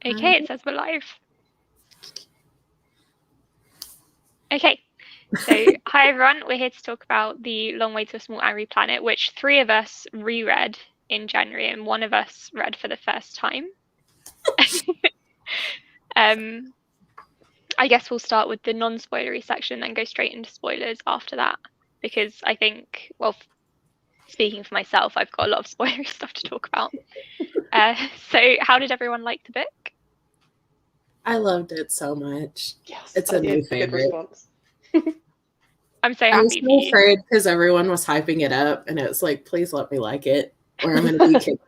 Okay, it says we're live. Okay, so hi everyone, we're here to talk about The Long Way to a Small Angry Planet, which 3 of us reread in January and 1 of us read for the first time. I guess we'll start with the non-spoilery section and go straight into spoilers after that, because I think, well, speaking for myself, I've got a lot of spoilery stuff to talk about. So how did everyone like the book? I loved it so much. Yes, it's a new good favorite. Response. I'm so happy. I was so afraid because everyone was hyping it up, and it was like, please let me like it, or I'm going to be kicked.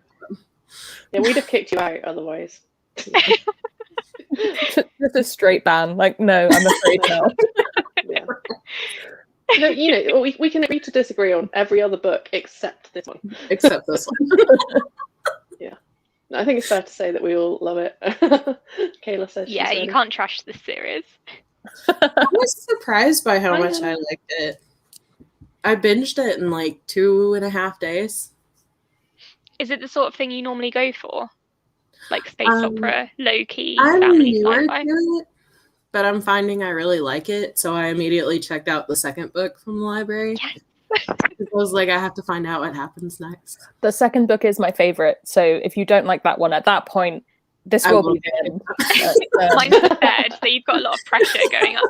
Yeah, we'd have kicked you out otherwise. Just a straight ban. Like, no, I'm afraid not. Yeah. No, you know, we can agree to disagree on every other book except this one. Except this one. Yeah. I think it's fair to say that we all love it. Kayla says yeah, you can't trash this series. I was surprised by how much I liked it. I binged it in like 2.5 days. Is it the sort of thing you normally go for? Like space opera, low-key, I'm family newer sci-fi? to it, but I'm finding I really like it, so I immediately checked out the second book from the library. Yes. I was like, I have to find out what happens next. The second book is my favorite, so if you don't like that one at that point, this will be the end. Mine's the third, so you've got a lot of pressure going up.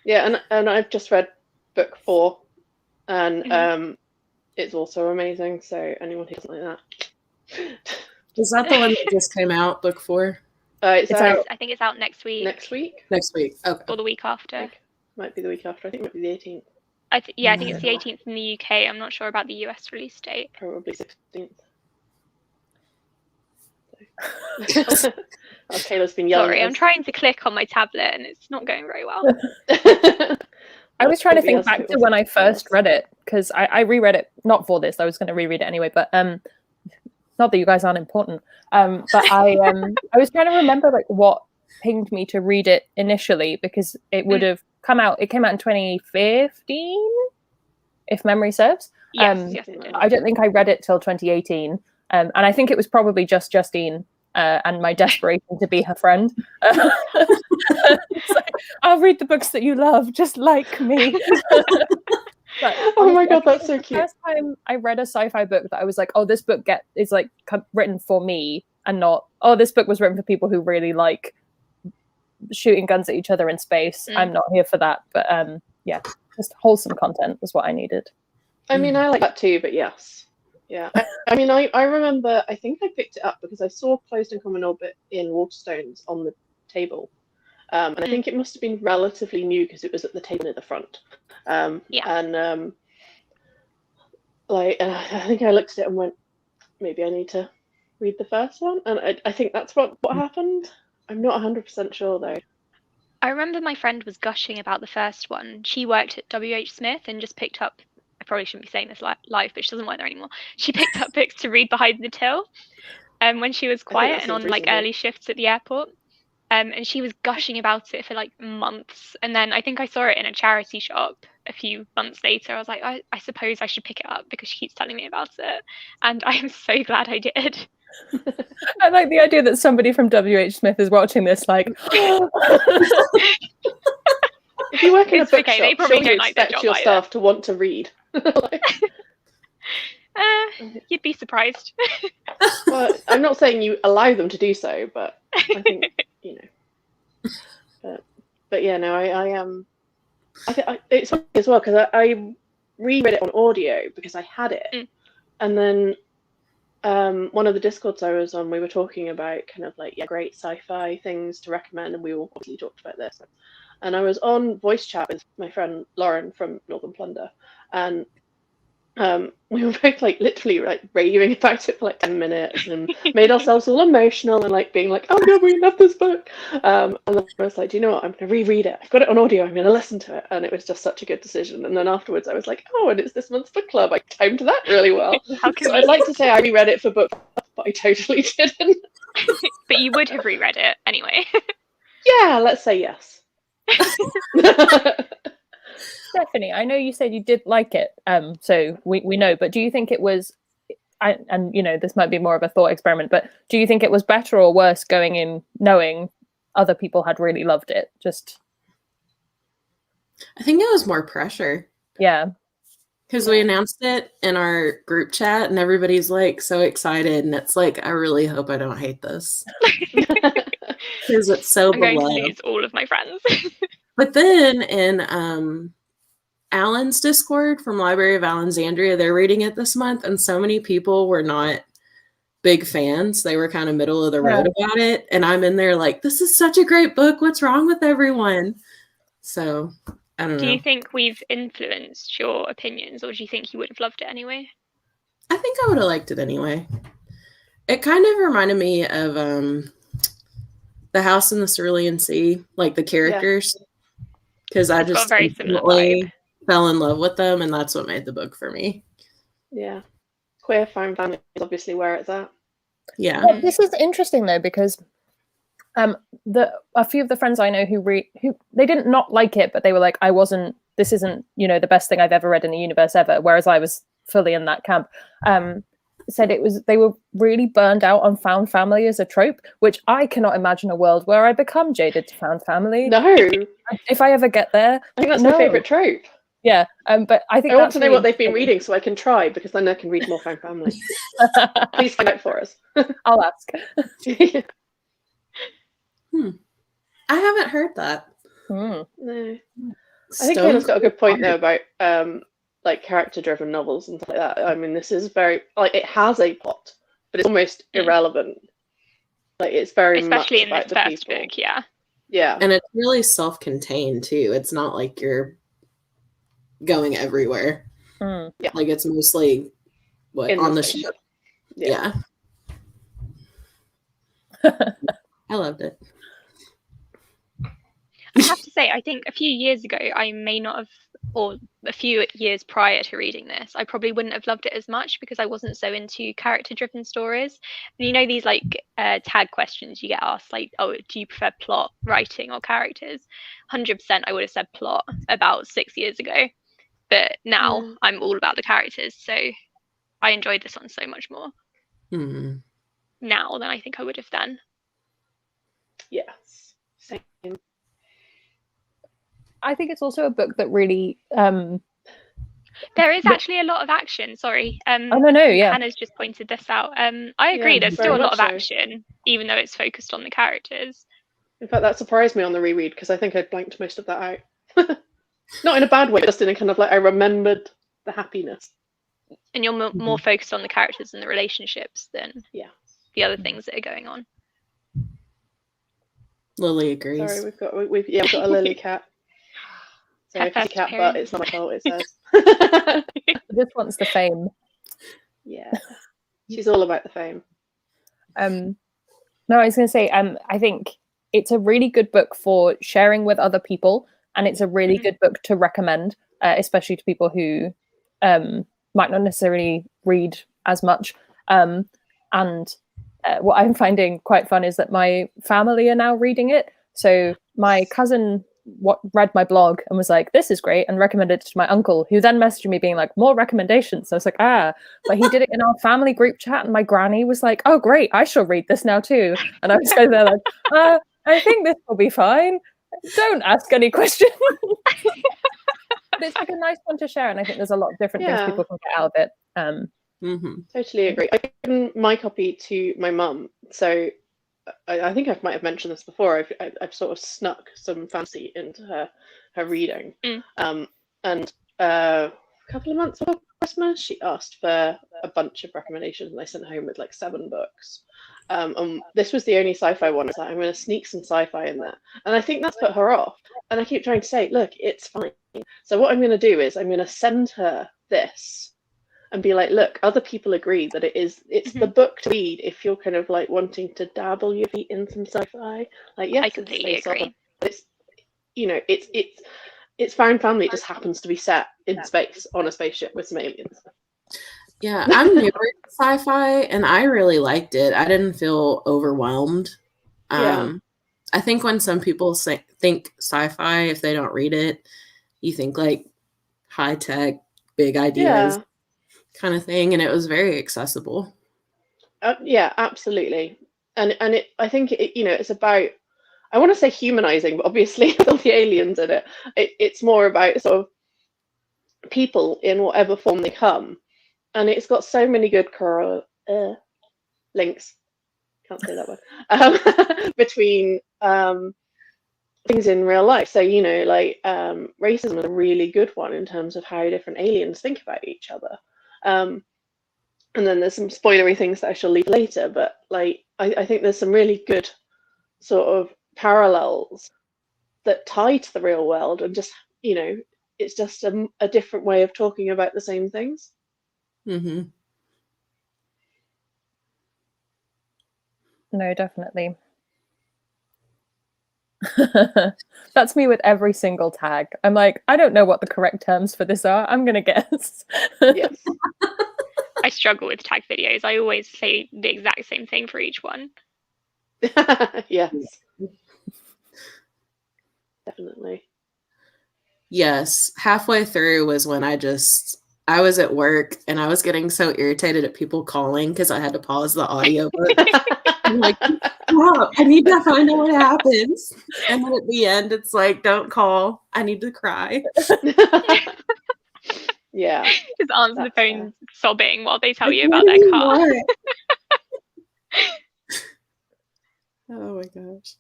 Yeah, and I've just read book 4, and it's also amazing. So anyone who doesn't like that, is that the one that just came out? Book 4. It's out. I think it's out next week. Next week. Next week. Okay. Or the week after. Might be the week after. I think it might be the 18th. I think it's the 18th in the UK. I'm not sure about the US release date. Probably 16th. Kayla's been yelling. Sorry, I'm trying to click on my tablet and it's not going very well. I was trying to think back to when I first read it, because I reread it, not for this, I was going to reread it anyway, but not that you guys aren't important, but I was trying to remember like what pinged me to read it initially, because it would have came out in 2015, if memory serves. Yes, it did. I don't think I read it till 2018, and I think it was probably just Justine and my desperation to be her friend. It's like, I'll read the books that you love, just like me. But oh my god, that's so cute. The first time I read a sci-fi book that I was like, oh, this book is like written for me, and not, oh, this book was written for people who really like shooting guns at each other in space. I'm not here for that. But yeah, just wholesome content was what I needed. I mean, I like that too, but yes. Yeah. I mean, I remember, I think I picked it up because I saw Closed and Common Orbit in Waterstones on the table. And I think it must have been relatively new because it was at the table near the front. And I think I looked at it and went, maybe I need to read the first one. And I think that's what happened. I'm not 100% sure though. I remember my friend was gushing about the first one. She worked at WH Smith and just picked up, I probably shouldn't be saying this live, but she doesn't work there anymore. She picked up books to read behind the till when she was quiet and on like early shifts at the airport. And she was gushing about it for like months. And then I think I saw it in a charity shop a few months later. I was like, I suppose I should pick it up because she keeps telling me about it. And I am so glad I did. I like the idea that somebody from WH Smith is watching this like... If you work in a bookshop, they probably don't like expect your staff to want to read. You'd be surprised. Well, I'm not saying you allow them to do so, but I think, you know. But yeah, no, I am. It's funny as well because I reread it on audio because I had it, and then one of the Discords I was on, we were talking about kind of like great sci-fi things to recommend, and we all obviously talked about this. And I was on voice chat with my friend Lauren from Northern Plunder, and we were both like literally like raving about it for like 10 minutes and made ourselves all emotional and like being like, oh no, we love this book. And then I was like, do you know what? I'm going to reread it. I've got it on audio. I'm going to listen to it. And it was just such a good decision. And then afterwards I was like, oh, and it's this month's book club. I timed that really well. So I'd like to say I reread it for book club, but I totally didn't. But you would have reread it anyway. Yeah, let's say yes. Stephanie, I know you said you did like it, so we know, but do you think it was and this might be more of a thought experiment, but do you think it was better or worse going in knowing other people had really loved it? I think it was more pressure. Yeah. Because we announced it in our group chat and everybody's like so excited. And it's like, I really hope I don't hate this. Because it's so I'm going beloved. to lose all of my friends. But then in Alan's Discord from Library of Alexandria, they're reading it this month. And so many people were not big fans. They were kind of middle of the road about it. And I'm in there like, this is such a great book. What's wrong with everyone? So I don't know. Do you think we've influenced your opinions, or do you think you would have loved it anyway? I think I would have liked it anyway. It kind of reminded me of The House in the Cerulean Sea, like the characters. Because I just very similar vibe. Fell in love with them, and that's what made the book for me. Yeah. Queer found family is obviously where it's at. Yeah. Well, this is interesting though, because a few of the friends I know who they didn't not like it, but they were like, this isn't the best thing I've ever read in the universe ever, whereas I was fully in that camp. Said they were really burned out on found family as a trope, which I cannot imagine a world where I become jaded to found family. No. If I ever get there. I think that's my favourite trope. Yeah, but I think I want to know what they've been reading so I can try, because then I can read more found family. Please find out for us. I'll ask. I haven't heard that. No. I think Kayla's got a good point though about like character-driven novels and stuff like that. I mean, this is very it has a plot, but it's almost irrelevant. Like it's very especially much in the first book, yeah. Yeah, and it's really self-contained too. It's not like you're going everywhere. Yeah, like it's mostly on the ship. Yeah. I loved it. I have to say, I think a few years ago, I may not have, or a few years prior to reading this, I probably wouldn't have loved it as much because I wasn't so into character-driven stories. And these like tag questions you get asked, like, oh, do you prefer plot, writing, or characters? 100% I would have said plot about 6 years ago. But now I'm all about the characters. So I enjoyed this one so much more now than I think I would have then. Yes, same. I think it's also a book that really there is actually a lot of action. Sorry. Yeah. Hannah's just pointed this out. I agree. There's still a lot of action, even though it's focused on the characters. In fact, that surprised me on the reread because I think I blanked most of that out. Not in a bad way, just in a kind of like I remembered the happiness. And you're more focused on the characters and the relationships than the other things that are going on. Lily agrees. Sorry, we've got a Lily cat. Sorry, it's a cat, but it's not my fault. It's hers. This one's the fame. Yeah, she's all about the fame. No, I was going to say, I think it's a really good book for sharing with other people, and it's a really good book to recommend, especially to people who might not necessarily read as much. And what I'm finding quite fun is that my family are now reading it. So my cousin read my blog and was like, this is great, and recommended it to my uncle, who then messaged me being like, more recommendations. So I was like, but he did it in our family group chat, and my granny was like, oh great, I shall read this now too. And I was kind of like, I think this will be fine, don't ask any questions. But it's like a nice one to share, and I think there's a lot of different things people can get out of it. Totally agree. I've given my copy to my mum, so I think I might have mentioned this before. I've sort of snuck some fantasy into her reading. And a couple of months before Christmas, she asked for a bunch of recommendations, and I sent home with like 7 books. And this was the only sci-fi one. I was like, I'm going to sneak some sci-fi in there, and I think that's put her off. And I keep trying to say, look, it's fine. So what I'm going to do is I'm going to send her this and be like, look, other people agree that it's the book to read if you're kind of like wanting to dabble your feet in some sci-fi. Like, yes, I completely agree. It's it's found family. It just happens to be set in space on a spaceship with some aliens. Yeah, I'm newer to sci-fi, and I really liked it. I didn't feel overwhelmed. I think when some people think sci-fi, if they don't read it, you think like high tech, big ideas. kind of thing, and it was very accessible. Yeah, absolutely. And I think it's about, I want to say humanizing, but obviously with all the aliens in it, it's more about sort of people in whatever form they come, and it's got so many good links. Can't say that word. Between things in real life. So like racism is a really good one in terms of how different aliens think about each other. And then there's some spoilery things that I shall leave later, but like I think there's some really good sort of parallels that tie to the real world, and just it's just a different way of talking about the same things. Mm-hmm. No, definitely. That's me with every single tag. I'm like, I don't know what the correct terms for this are. I'm gonna guess. Yes. I struggle with tag videos. I always say the exact same thing for each one. Yes. Definitely. Yes. Halfway through was when I was at work and I was getting so irritated at people calling because I had to pause the audiobook. I'm like, wow, I need to find out what happens. And then at the end, it's like, don't call. I need to cry. Yeah. Just answer the phone sobbing while they tell you Like, about their car. Oh my gosh.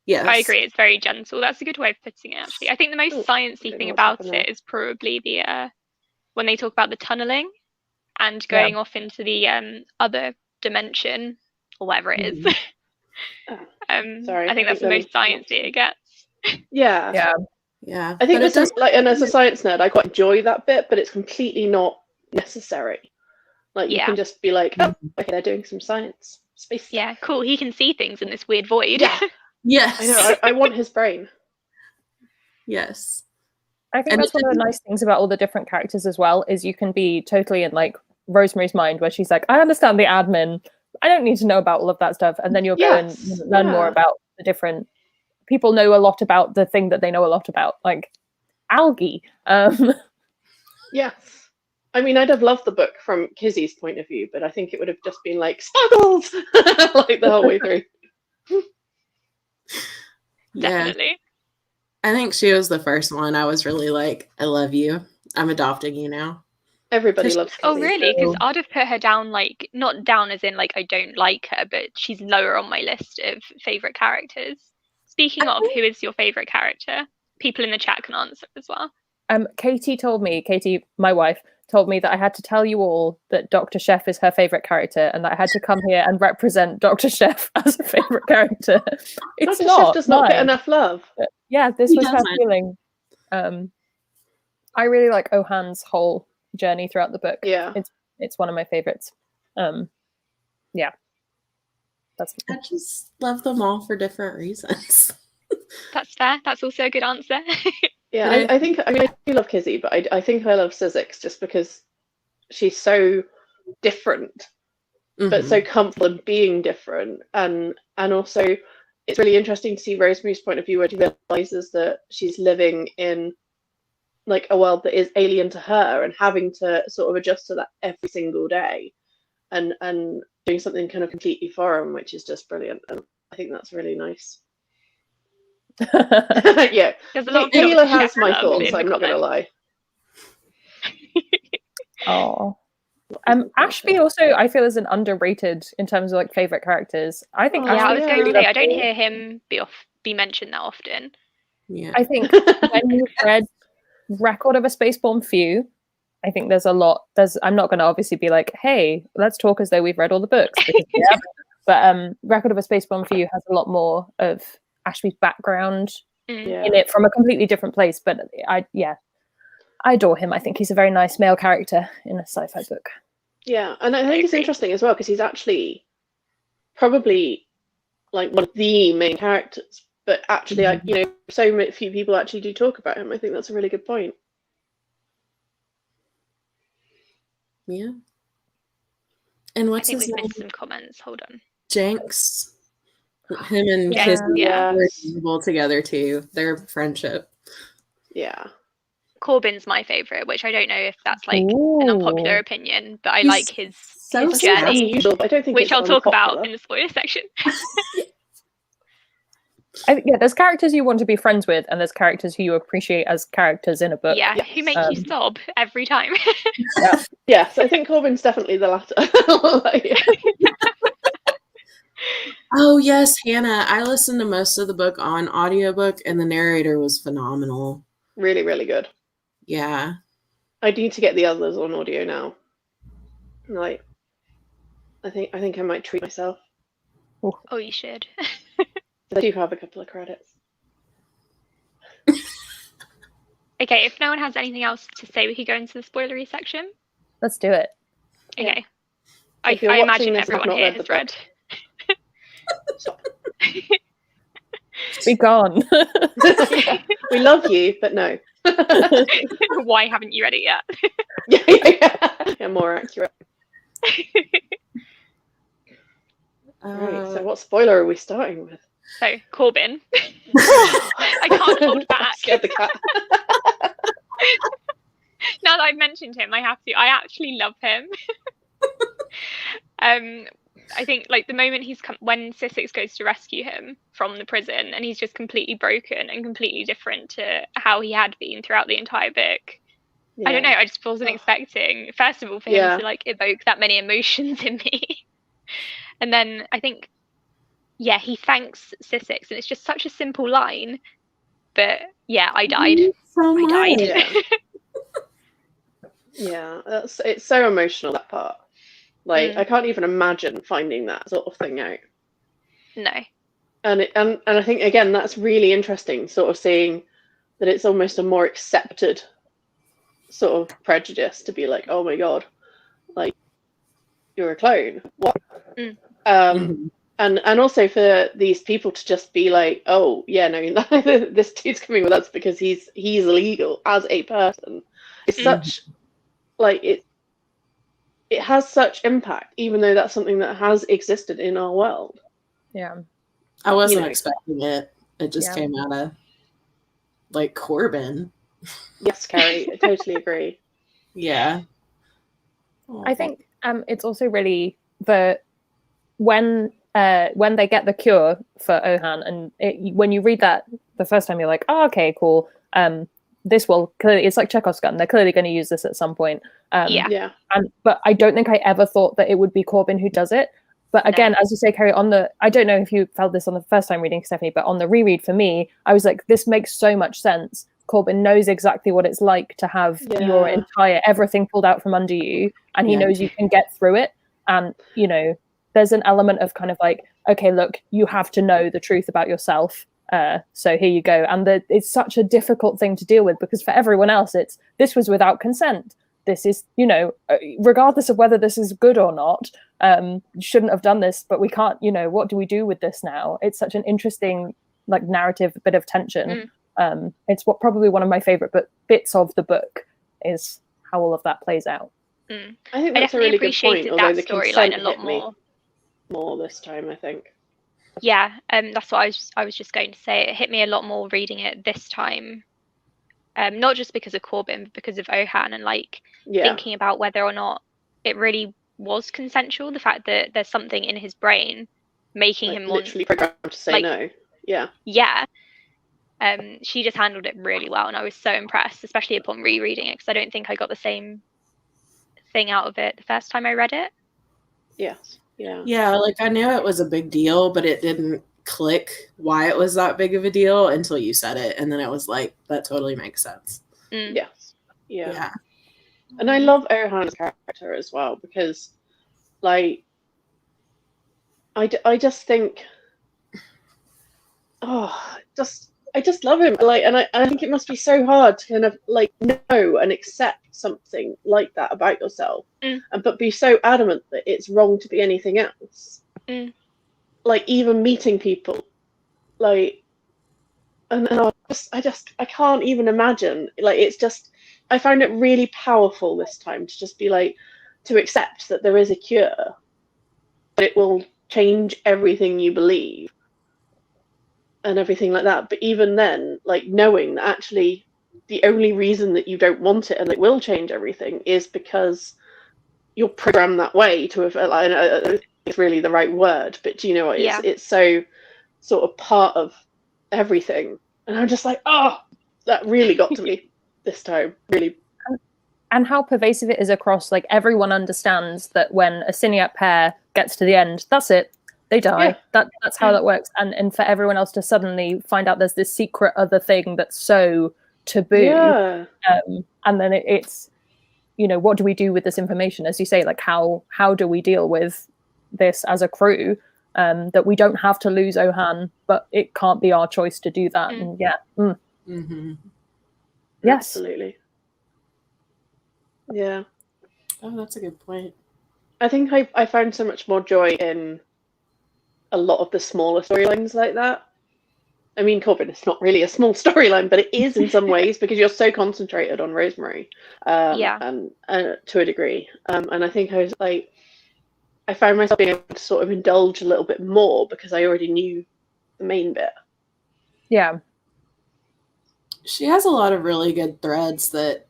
Yes. I agree. It's very gentle. That's a good way of putting it, actually. I think the most sciencey thing about it is probably the when they talk about the tunneling and going off into the other dimension or whatever it is. Sorry, I think that's the most sciencey it gets. Yeah. Yeah. Yeah. I think this is like, and as a science nerd, I quite enjoy that bit, but it's completely not necessary. Like you can just be like, oh, okay, they're doing some science. Space stuff. Yeah, cool. He can see things in this weird void. Yeah. Yes. I know. I want his brain. Yes. I think that's one of the nice things about all the different characters as well, is you can be totally in like Rosemary's mind where she's like, I understand the admin. I don't need to know about all of that stuff. And then you'll go and learn more about the different people, know a lot about the thing that they know a lot about, like algae. Yes. I mean, I'd have loved the book from Kizzy's point of view, but I think it would have just been like sparkles like the whole way through. Definitely. I think she was the first one. I was really like, I love you. I'm adopting you now. Everybody loves Kizzy. Oh, really? Because I'd have put her down, like, not down as in, like, I don't like her, but she's lower on my list of favourite characters. Speaking of, who is your favourite character? People in the chat can answer as well. Katie, my wife, told me that I had to tell you all that Dr. Chef is her favourite character and that I had to come here and represent Dr. Chef as a favourite character. It's Dr. not. Chef does not get enough love. Yeah, this was her feeling. I really like Ohan's whole journey throughout the book. Yeah. It's one of my favourites. Yeah. I just love them all for different reasons. That's fair. That's also a good answer. Yeah, I think, I mean, I do love Kizzy, but I think I love Sizzix just because she's so different, but so comfortable in being different. And also, it's really interesting to see Rosemary's point of view where she realizes that she's living in like a world that is alien to her and having to sort of adjust to that every single day and doing something kind of completely foreign, which is just brilliant. And I think that's really nice. Yeah, Taylor has my thoughts. I'm not going to lie. Oh, Ashby also I feel is an underrated in terms of like favorite characters. I think. I was going to say I don't hear him be mentioned that often. Yeah, I think when you've read Record of a Spaceborne Few, I think there's a lot. I'm not going to obviously be like, hey, let's talk as though we've read all the books. But Record of a Spaceborne Few has a lot more of Ashby's background in it from a completely different place. But I adore him. I think he's a very nice male character in a sci-fi book. Yeah, and I think it's interesting as well because he's actually probably like one of the main characters. But actually, so few people actually do talk about him. I think that's a really good point. Yeah. And what's I think his we've name? missed some comments. Hold on. Jenks. Him and Kizzy are together too. Their friendship. Yeah. Corbyn's my favourite, which I don't know if that's like an Ooh. unpopular opinion, but I He's like his so his journey, Unusual, but I don't think which it's I'll talk about unpopular. in the spoiler section. There's characters you want to be friends with, and there's characters who you appreciate as characters in a book. Yeah, who make you sob every time. Yes, I think Corbyn's definitely the latter. Like, Oh yes, Hannah. I listened to most of the book on audiobook and the narrator was phenomenal. really, really good. Yeah. I need to get the others on audio now. Like, I think I might treat myself. Oh, you should. I do have a couple of credits. Okay, if no one has anything else to say, we could go into the spoilery section. Let's do it. Okay. If you're I watching imagine this and have everyone not here read the has read. Stop. Be gone. We love you, but no. Why haven't you read it yet? Yeah, more accurate. Right, so what spoiler are we starting with? So, Corbyn. I can't hold back. Scared the cat. Now that I've mentioned him, I have to. I actually love him. I think like the moment when Sissix goes to rescue him from the prison, and he's just completely broken and completely different to how he had been throughout the entire book. Yeah. I don't know. I just wasn't expecting, first of all, for him to like evoke that many emotions in me, and then I think, yeah, he thanks Sissix, and it's just such a simple line, but yeah, I died. So I died. Yeah. Yeah, it's so emotional, that part. Like, I can't even imagine finding that sort of thing out. No. And I think, again, that's really interesting, sort of seeing that it's almost a more accepted sort of prejudice to be like, oh my god, like, you're a clone. What? And also for these people to just be like, oh yeah, no, this dude's coming with us because he's illegal as a person. It's such like it has such impact, even though that's something that has existed in our world. Yeah. I wasn't expecting it. It just came out of like Corbyn. Yes, Carrie, I totally agree. Yeah. I think it's also really when they get the cure for Ohan, and when you read that the first time, you're like, oh, okay, cool. This will clearly, it's like Chekhov's gun. They're clearly going to use this at some point. Yeah. But I don't think I ever thought that it would be Corbyn who does it. But again, as you say, Carrie, I don't know if you felt this on the first time reading, Stephanie, but on the reread for me, I was like, this makes so much sense. Corbyn knows exactly what it's like to have your entire everything pulled out from under you, and he knows you can get through it. And, you know, there's an element of kind of like, okay, look, you have to know the truth about yourself. So here you go. And it's such a difficult thing to deal with, because for everyone else, this was without consent. This is, you know, regardless of whether this is good or not, you shouldn't have done this, but we can't, you know, what do we do with this now? It's such an interesting, like, narrative bit of tension. It's probably one of my favorite bits of the book is how all of that plays out. I think that's a really good point. Although the storyline a lot hit me more this time, I think. Yeah, that's what I was just going to say. It hit me a lot more reading it this time, not just because of Corbyn, but because of Ohan, and like thinking about whether or not it really was consensual. The fact that there's something in his brain making him literally programmed to say no. Yeah. Yeah. She just handled it really well, and I was so impressed, especially upon rereading it, because I don't think I got the same thing out of it the first time I read it. Yes. Yeah. Yeah, like I knew it was a big deal, but it didn't click why it was that big of a deal until you said it, and then it was like, that totally makes sense. Yes. Yeah. And I love Ohan's character as well, because like I just think I just love him. Like, and I think it must be so hard to kind of like know and accept something like that about yourself, but be so adamant that it's wrong to be anything else. Like even meeting people, like, and I can't even imagine. Like, it's just, I found it really powerful this time to just be like, to accept that there is a cure, but it will change everything you believe and everything like that. But even then, like, knowing that actually the only reason that you don't want it and it will change everything is because you're programmed that way to have. It's really the right word, but do you know what? It's so sort of part of everything, and I'm just like, oh, that really got to me this time, really. And how pervasive it is across, like, everyone understands that when a Cineac pair gets to the end, that's it, they die. That's how that works. And for everyone else to suddenly find out there's this secret other thing that's so taboo, and then it's, you know, what do we do with this information? As you say, like, how do we deal with this as a crew, that we don't have to lose Ohan, but it can't be our choice to do that. And Mm-hmm. Yes, absolutely. Yeah. Oh, that's a good point. I think I found so much more joy in a lot of the smaller storylines like that. I mean, Corbin is not really a small storyline, but it is in some ways, because you're so concentrated on Rosemary, and to a degree. And I think I found myself being able to sort of indulge a little bit more because I already knew the main bit. Yeah. She has a lot of really good threads that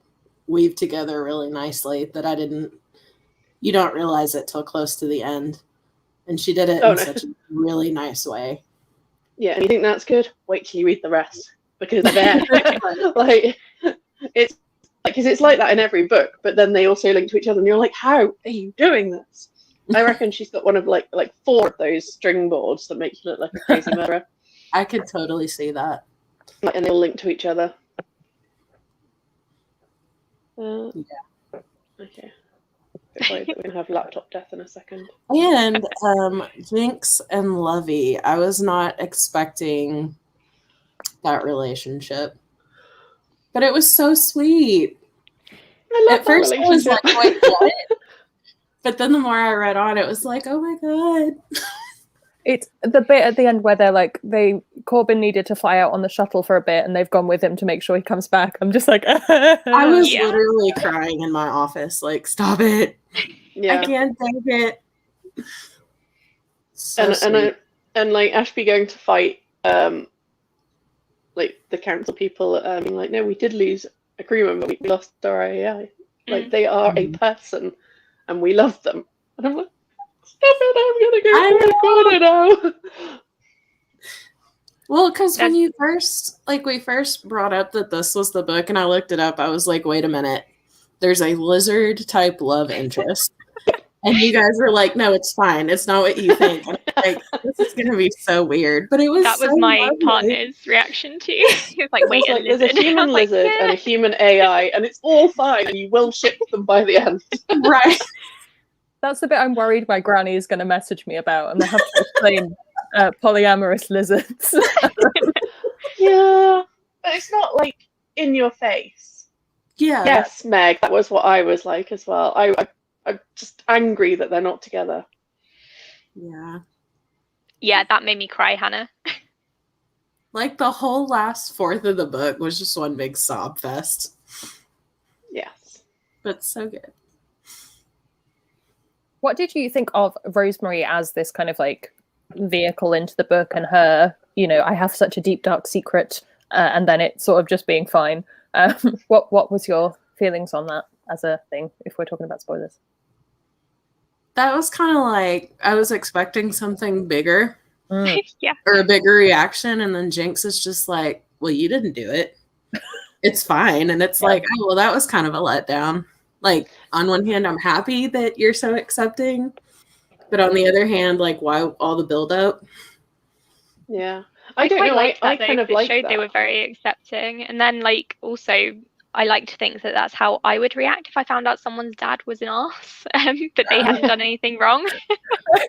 weave together really nicely that you don't realize it till close to the end. And she did it in such a really nice way. Yeah, and you think that's good? Wait till you read the rest, because they're like, it's because it's like that in every book, but then they also link to each other, and you're like, how are you doing this? I reckon she's got one of like 4 of those string boards that make you look like a crazy murderer. I could totally see that. And they all link to each other. Yeah. Okay. We're going to have laptop death in a second. And Jinx and Lovey, I was not expecting that relationship, but it was so sweet. At first I was like, wait, what? But then the more I read on, it was like, oh my god. It's the bit at the end where they're like, Corbin needed to fly out on the shuttle for a bit, and they've gone with him to make sure he comes back. I'm just like, I was literally crying in my office, like, stop it. Yeah. I can't take it. So and like Ashby going to fight like the council people, being like, no, we did lose a crew member, we lost our AI. Like, they are a person and we love them. And I'm like, stop it, I'm gonna go record it now. Well, because when we first brought up that this was the book, and I looked it up, I was like, wait a minute, there's a lizard type love interest. And you guys were like, no, it's fine. It's not what you think. And like, this is going to be so weird. But it was That was so my lovely. partner's reaction too. He was like, wait, There's a human lizard and a human AI, and it's all fine, and you will ship them by the end. Right. That's the bit I'm worried my granny is going to message me about, and I have to explain polyamorous lizards. Yeah, but it's not like in your face. Yeah. Yes, Meg, that was what I was like as well. I'm just angry that they're not together. Yeah. Yeah, that made me cry, Hannah. Like the whole last fourth of the book was just one big sob fest. Yes. But so good. What did you think of Rosemary as this kind of like vehicle into the book, and her, you know, I have such a deep dark secret, and then it sort of just being fine? What was your feelings on that as a thing, if we're talking about spoilers? That was kind of like, I was expecting something bigger. Yeah. Or a bigger reaction, and then Jinx is just like, well, you didn't do it. It's fine. And it's like, oh, well, that was kind of a letdown. Like, on one hand, I'm happy that you're so accepting, but on the other hand, like, why all the buildup? Yeah. I don't know. I kind of like showed that. They were very accepting, and then like also I like to think that that's how I would react if I found out someone's dad was an arse, but they hadn't done anything wrong.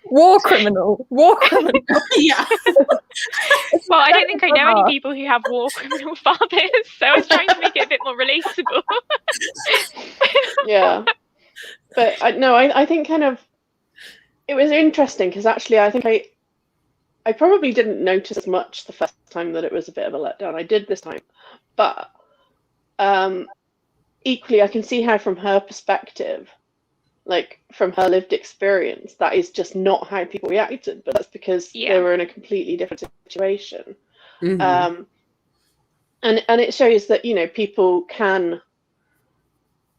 War criminal. Yeah. Well, I don't think I know any people who have war criminal fathers, so I was trying to make it a bit more relatable. Yeah. But I think kind of it was interesting because actually I think I probably didn't notice as much the first time that it was a bit of a letdown. I did this time, but equally I can see how from her perspective, like from her lived experience, that is just not how people reacted, but that's because they were in a completely different situation. Mm-hmm. And it shows that, you know, people can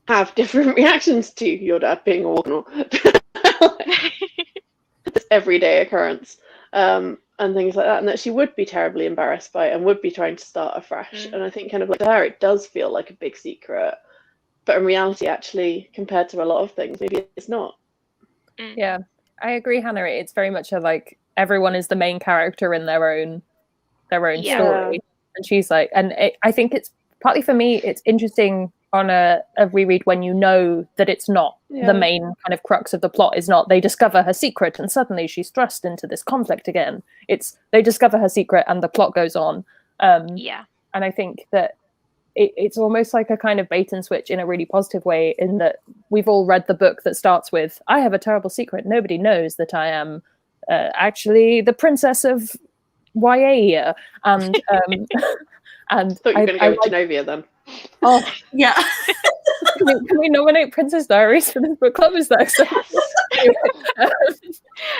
have different reactions to your dad being a Walkenor. This everyday occurrence, and things like that, and that she would be terribly embarrassed by it and would be trying to start afresh. And I think kind of like to her, it does feel like a big secret, but in reality, actually, compared to a lot of things, maybe it's not. Yeah, I agree, Hannah. It's very much a like everyone is the main character in their own story, and she's like, and I think it's partly for me. It's interesting on a reread when you know that it's not the main kind of crux of the plot. Is not they discover her secret and suddenly she's thrust into this conflict again. It's they discover her secret and the plot goes on. And I think that it's almost like a kind of bait and switch in a really positive way, in that we've all read the book that starts with, I have a terrible secret. Nobody knows that I am actually the princess of YA. And and I thought you were going to go with Genovia then. Oh Yeah. Can we nominate Princess Diaries for this book club? Is that so?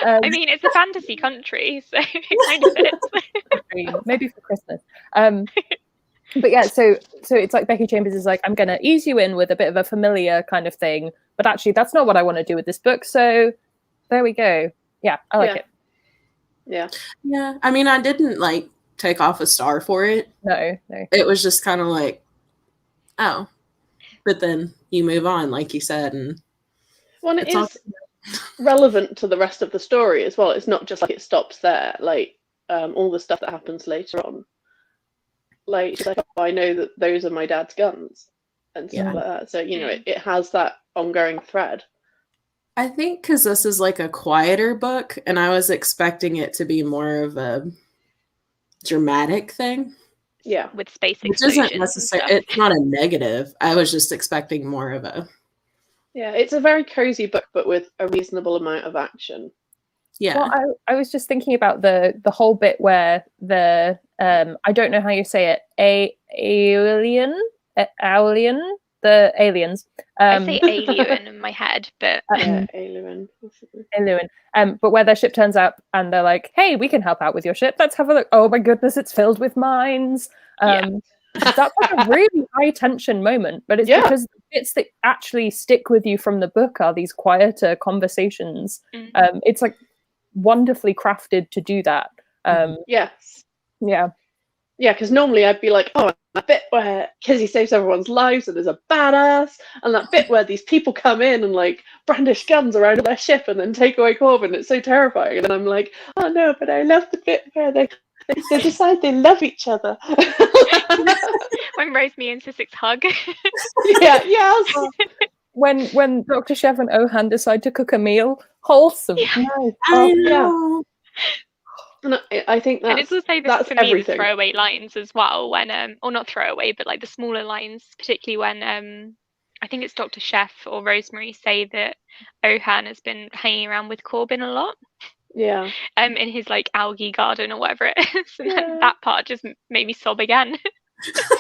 I mean, it's a fantasy country, so it kind of fits. Maybe for Christmas. But yeah, so it's like Becky Chambers is like, I'm going to ease you in with a bit of a familiar kind of thing, but actually that's not what I want to do with this book. So there we go. Yeah, I like it. Yeah. I mean, I didn't like take off a star for it. No. It was just kind of like, oh, but then you move on, like you said, and it is relevant to the rest of the story as well. It's not just like it stops there. Like all the stuff that happens later on. Like she's like, oh, I know that those are my dad's guns and stuff like that. So you know, it has that ongoing thread. I think because this is like a quieter book, and I was expecting it to be more of a dramatic thing. Yeah, with space which explosions. Isn't necessarily. It's not a negative. I was just expecting more of a. Yeah, it's a very cozy book, but with a reasonable amount of action. Yeah. Well, I was just thinking about the whole bit where the I don't know how you say it, alien, the aliens. I say alien in my head, but alien. But where their ship turns up and they're like, "Hey, we can help out with your ship. Let's have a look." Oh my goodness, it's filled with mines. That's like a really high tension moment, but it's because the bits that actually stick with you from the book are these quieter conversations. It's like wonderfully crafted to do that. Yes. Yeah. Yeah, because normally I'd be like, oh, that bit where Kizzy saves everyone's lives and is a badass, and that bit where these people come in and like brandish guns around their ship and then take away Corbin, it's so terrifying. And then I'm like, oh no, but I love the bit where they decide they love each other. When Rosemary and Sussex hug. Yes. When Dr. Chev and Ohan decide to cook a meal, wholesome. Nice. I know. And I think that's, and it's also for me the throwaway lines as well, when or not throwaway, but like the smaller lines, particularly when I think it's Dr. Chef or Rosemary say that Ohan has been hanging around with Corbin a lot. Yeah. In his like algae garden or whatever it is. And that part just made me sob again.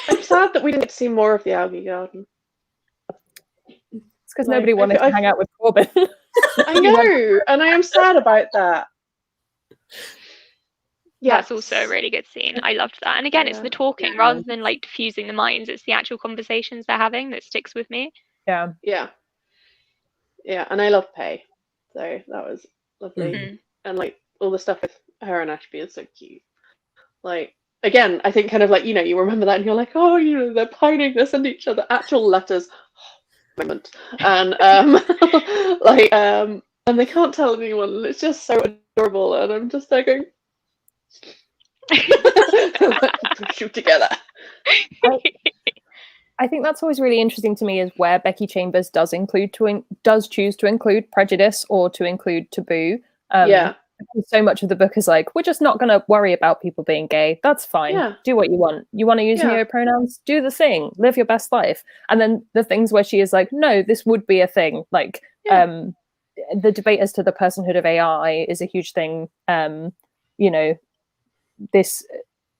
I'm sad that we didn't get to see more of the algae garden. It's because nobody wanted to hang out with Corbin. I know, and I am sad about that. Yeah, that's also a really good scene. I loved that. And again, it's the talking rather than like diffusing the minds. It's the actual conversations they're having that sticks with me. Yeah, and I love Pei, so that was lovely. And like all the stuff with her and Ashby is so cute. Like again, I think kind of like, you know, you remember that and you're like, oh, you know, they're pining this into each other. Actual letters, moment, and and they can't tell anyone, and it's just so adorable. And I'm just like going. Shoot together. I think that's always really interesting to me, is where Becky Chambers does choose to include prejudice or to include taboo. So much of the book is like, we're just not going to worry about people being gay. That's fine. Do what you want. You want to use neopronouns? Do the thing. Live your best life. And then the things where she is like, no, this would be a thing. Like the debate as to the personhood of AI is a huge thing. You know, this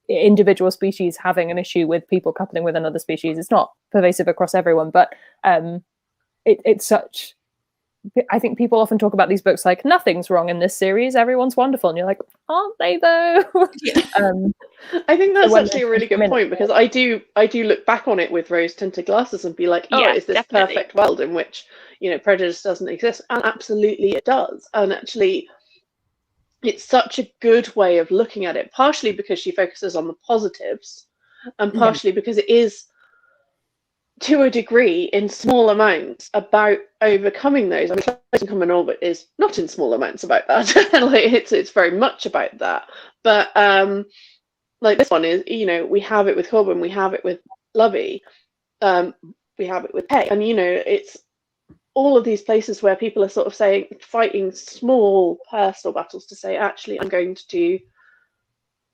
individual species having an issue with people coupling with another species. It's not pervasive across everyone, but it's such I think people often talk about these books like nothing's wrong in this series, everyone's wonderful, and you're like, aren't they though? Yeah. I think that's So when actually a they really come good in, point, because I do look back on it with rose-tinted glasses and be like, oh, Yeah, is this definitely. perfect world in which, you know, prejudice doesn't exist? And absolutely it does. And actually, it's such a good way of looking at it, partially because she focuses on the positives, and partially because it is, to a degree, in small amounts, about overcoming those. I mean, Close and Common Orbit is not in small amounts about that. Like, it's very much about that. But like this one is, you know, we have it with Corbin, we have it with Lovey, we have it with Hay, and you know, it's all of these places where people are sort of saying, fighting small personal battles to say, actually, I'm going to do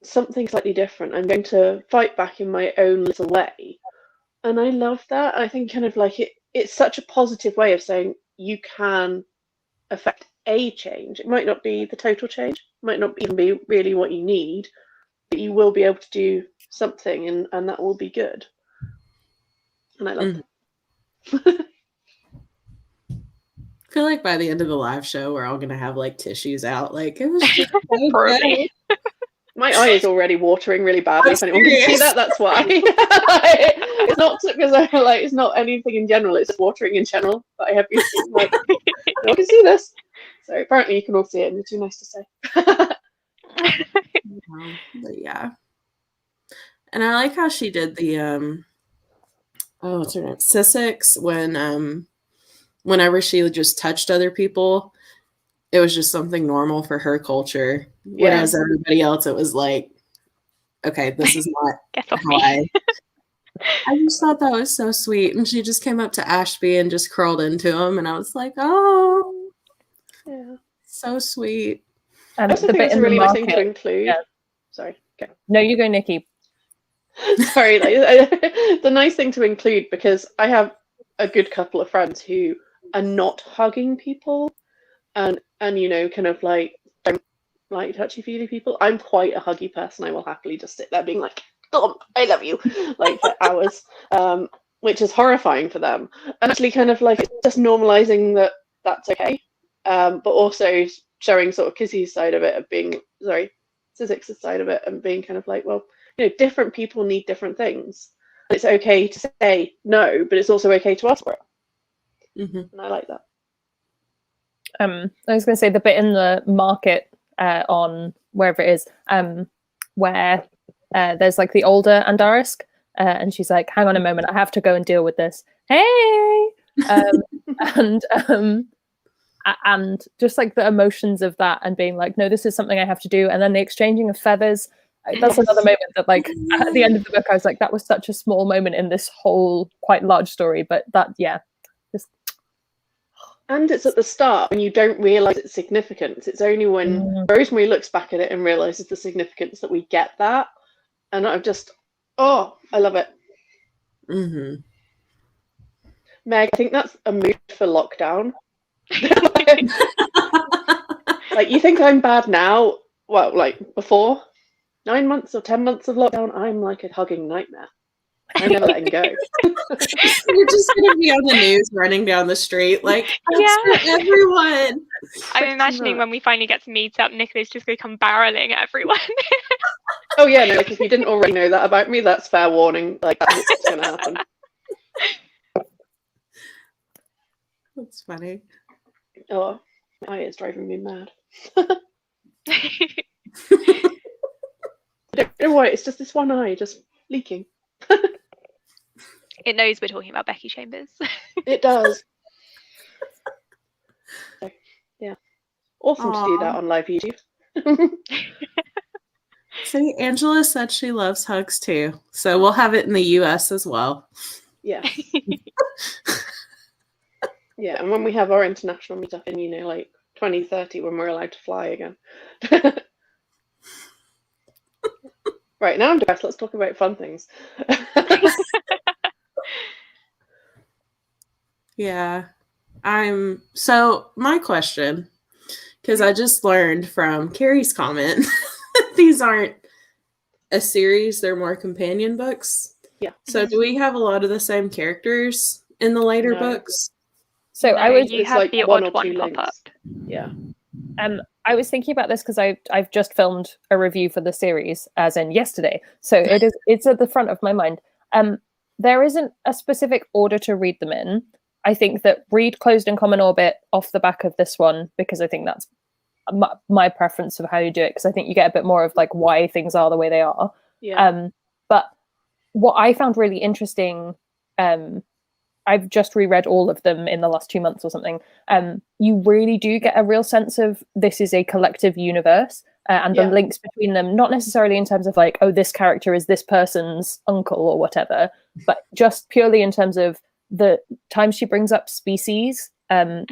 something slightly different. I'm going to fight back in my own little way. And I love that. I think kind of like it's such a positive way of saying you can affect a change. It might not be the total change, might not even be really what you need, but you will be able to do something, and that will be good. And I love that. I feel like by the end of the live show, we're all gonna have like tissues out. Like, it was just so Probably. good. My eye is already watering really badly. If anyone can see that, that's why. It's not because it's not anything in general. It's just watering in general. But I have been like, no one can see this. So apparently you can all see it, and you're too nice to say. But yeah, and I like how she did the what's her name, Sussex, when whenever she just touched other people, it was just something normal for her culture. Whereas everybody else, it was like, okay, this is not Get off how me. I just thought that was so sweet. And she just came up to Ashby and just curled into him. And I was like, oh, Yeah. so sweet. I also think it's a really nice thing to include. Yeah. Sorry. Okay. No, you go, Nikki. Sorry. The nice thing to include, because I have a good couple of friends who are not hugging people, and you know, kind of like don't like touchy-feely people. I'm quite a huggy person. I will happily just sit there being like, "Thump, I love you," like for hours, which is horrifying for them. And actually, kind of like, it's just normalizing that that's okay, but also showing sort of Kissy's side of it, of being, sorry, Sussex's side of it, and being kind of like, well, you know, different people need different things. It's okay to say no, but it's also okay to ask for it. Mm-hmm. And I like that. I was going to say the bit in the market on wherever it is, where there's like the older Andarisk, and she's like, hang on a moment, I have to go and deal with this. Hey! And just like the emotions of that, and being like, no, this is something I have to do. And then the exchanging of feathers. That's another moment that, like, at the end of the book, I was like, that was such a small moment in this whole quite large story. But that, yeah. And it's at the start when you don't realise its significance. It's only when Rosemary looks back at it and realises the significance that we get that. And I'm just, oh, I love it. Mm-hmm. Meg, I think that's a mood for lockdown. Like, you think I'm bad now? Well, like before 9 months or 10 months of lockdown, I'm like a hugging nightmare. I'm never letting go. You're just gonna be on the news running down the street like, that's for everyone. I'm imagining when we finally get to meet up, Nicola's just going to come barreling at everyone. Oh yeah, no, like, if you didn't already know that about me, that's fair warning. Like, that's what's going to happen. That's funny. Oh, my eye is driving me mad. I don't know why, it's just this one eye just leaking. It knows we're talking about Becky Chambers. It does. So, yeah. Awesome to do that on live YouTube. See, Angela said she loves hugs too. So we'll have it in the US as well. Yeah. Yeah, and when we have our international meetup in, you know, like 2030, when we're allowed to fly again. Right, now I'm depressed. Let's talk about fun things. Yeah. So my question, because I just learned from Carrie's comment, these aren't a series, they're more companion books. Yeah. So do we have a lot of the same characters in the later books? So No, I was you It's have like the one odd or one two pop links. up. Yeah. I was thinking about this because I've just filmed a review for the series, as in yesterday. So it's at the front of my mind. There isn't a specific order to read them in. I think that read Closed and Common Orbit off the back of this one, because I think that's my preference of how you do it, because I think you get a bit more of like why things are the way they are. Yeah. But what I found really interesting, I've just reread all of them in the last 2 months or something. You really do get a real sense of this is a collective universe, and the Yeah. links between them, not necessarily in terms of like, oh, this character is this person's uncle or whatever, but just purely in terms of the time she brings up species.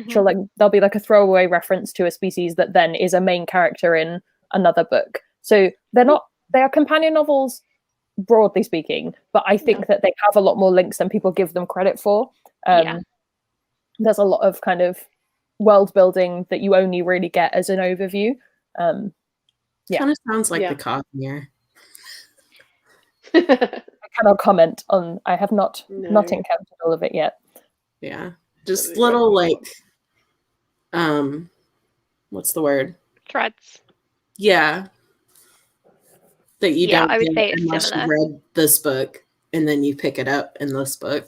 She'll like, there'll be like a throwaway reference to a species that then is a main character in another book. So they are companion novels, broadly speaking, but I think that they have a lot more links than people give them credit for. There's a lot of kind of world building that you only really get as an overview. Kind of sounds like Yeah. the Cosmere. I cannot comment on. I have not No. encountered all of it yet. Yeah. Just Totally little right. like what's the word? Threads. Yeah. That you Yeah, don't I would get say it's unless similar. you read this book and then you pick it up in this book.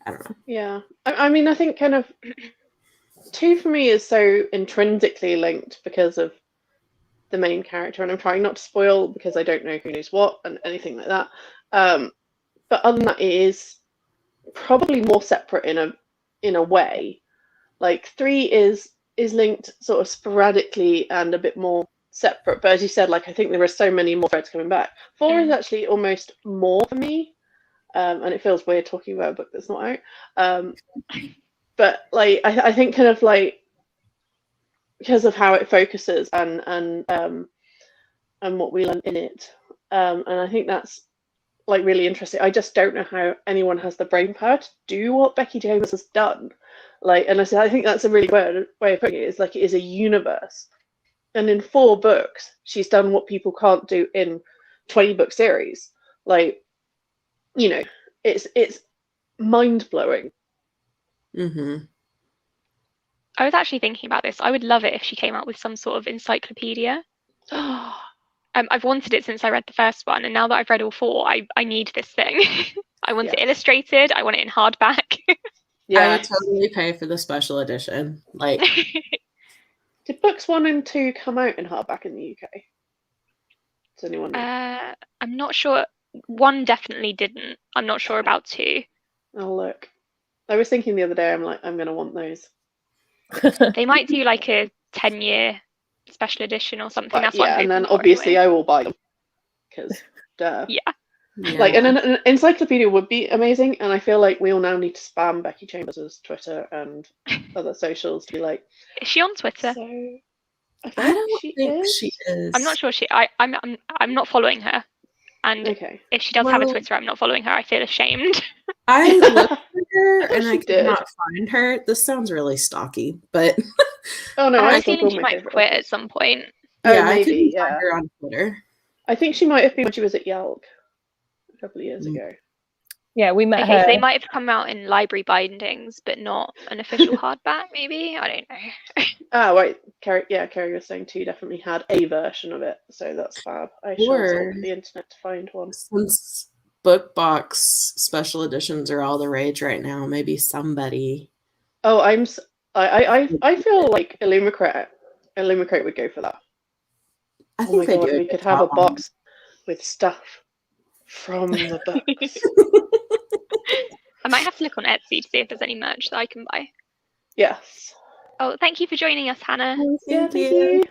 I don't know. Yeah. I mean, I think kind of 2 for me is so intrinsically linked because of the main character, and I'm trying not to spoil because I don't know who knows what and anything like that. But other than that, it is probably more separate in a way. Like 3 is linked sort of sporadically and a bit more separate. But as you said, like I think there are so many more threads coming back. 4 is actually almost more for me. And it feels weird talking about a book that's not out. But like I think kind of like because of how it focuses and what we learn in it. And I think that's like really interesting. I just don't know how anyone has the brain power to do what Becky Chambers has done. Like, and I think that's a really weird way of putting it. Is like it is a universe, and in 4 books, she's done what people can't do in 20-book series. Like, you know, it's mind blowing. Mm-hmm. I was actually thinking about this. I would love it if she came out with some sort of encyclopedia. I've wanted it since I read the first one, and now that I've read all 4, I need this thing. I want it illustrated. I want it in hardback. I would totally pay for the special edition. Like, did books 1 and 2 come out in hardback in the UK? Does anyone know? I'm not sure. 1 definitely didn't. I'm not sure about 2. I'll look. I was thinking the other day, I'm like, I'm gonna want those. They might do like a 10-year special edition or something. But, That's what I'm and then hoping for obviously anyway. I will buy them because duh. Yeah. Like, and an encyclopedia would be amazing, and I feel like we all now need to spam Becky Chambers' Twitter and other socials to be like, is she on Twitter? So, I I don't think she is. I'm not sure I'm not following her. And okay. if she does have a Twitter, I'm not following her. I feel ashamed. I looked for her and She I could did. not find her. This sounds really stalky, but Oh no, I I have a still feeling call she my might favourite quit author. at some point. Oh, yeah, I maybe, couldn't yeah. find her on Twitter. I think she might have been when she was at Yelk a couple of years ago. Yeah, we met Okay, her. so they might have come out in library bindings, but not an official hardback, maybe? I don't know. Ah, right. Kerry was saying 2 definitely had a version of it, so that's fab. I shall Or- stalk the internet to find one. Since book box special editions are all the rage right now, maybe somebody. Oh, I feel like Illumicrate would go for that. I Oh think my they god, do. we could have a box with stuff from the books. I might have to look on Etsy to see if there's any merch that I can buy. Yes. Oh, thank you for joining us, Hannah. Yeah, thank you.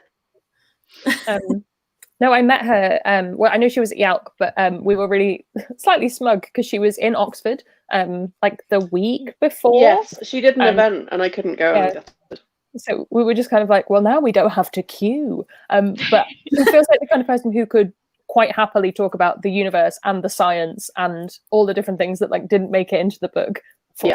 No, I met her. Well, I know she was at Yelk, but we were really slightly smug because she was in Oxford like the week before. Yes, she did an event and I couldn't go. Yeah. So we were just kind of like, well, now we don't have to queue. But she feels like the kind of person who could quite happily talk about the universe and the science and all the different things that like didn't make it into the book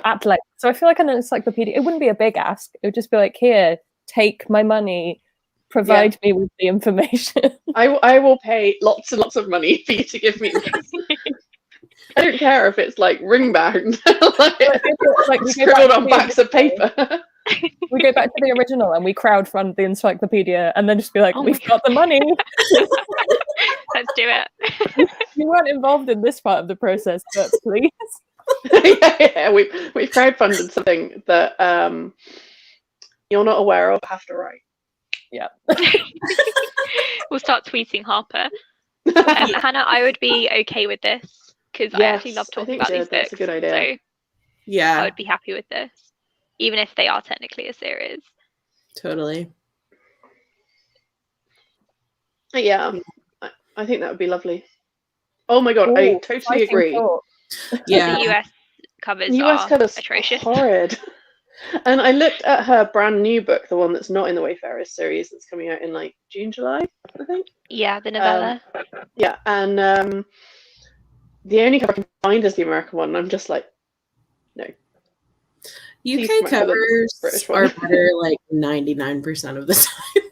at length. So I feel like an encyclopedia, it wouldn't be a big ask. It would just be like, here, take my money, provide me with the information. I will pay lots and lots of money for you to give me this. I don't care if it's like ring bound, like we scribbled on backs of paper. We go back to the original and we crowdfund the encyclopedia, and then just be like, Oh my we've got the money. Let's do it. You weren't involved in this part of the process, but please. Yeah, we've crowdfunded something that you're not aware of, have to write. Yeah. We'll start tweeting Harper. Hannah, I would be okay with this because I actually love talking about these books. That's a good idea. So I Yeah, would be happy with this, even if they are technically a series. totally. Yeah, I think that would be lovely. Oh my god, I Ooh, totally fighting agree. thought. Yeah. The US covers US are covers atrocious. horrid. And I looked at her brand new book, the one that's not in the Wayfarers series, that's coming out in like June, July, I think. Yeah, the novella. Yeah, and the only cover I can find is the American one. And I'm just like, no. Please UK come out with a covers British one. are better like 99% of the time.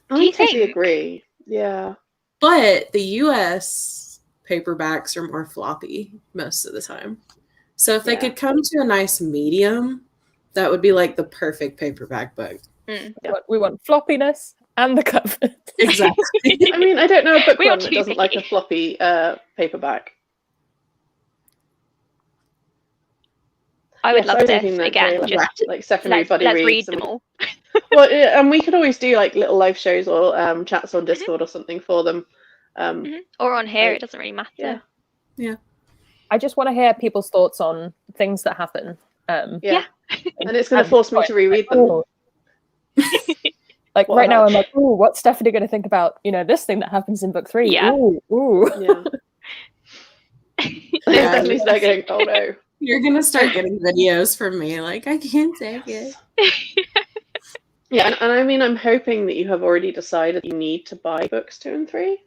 Do you I totally think? agree. Yeah. But the US paperbacks are more floppy most of the time. So if they Yeah. could come to a nice medium, that would be like the perfect paperback book. Mm. Yeah. We want floppiness and the cover. Exactly. I mean, I don't know a book We are one that too doesn't like a picky. floppy paperback. I would Yes, I love was this thinking that, again. Jay, Just like secondary buddy let's reads. read and them all. Well, yeah, and we could always do like little live shows or chats on Discord or something for them. Or on here, Like, it doesn't really matter. yeah. I just want to hear people's thoughts on things that happen. Yeah. And it's going to force me to reread them. Oh. Like What right now, about- I'm like, ooh, what's Stephanie going to think about, this thing that happens in book 3? Yeah. Ooh. Yeah. Yeah. Stephanie's there going, oh no. You're going to start getting videos from me like, I can't take it. Yeah, and I mean, I'm hoping that you have already decided you need to buy books 2 and 3.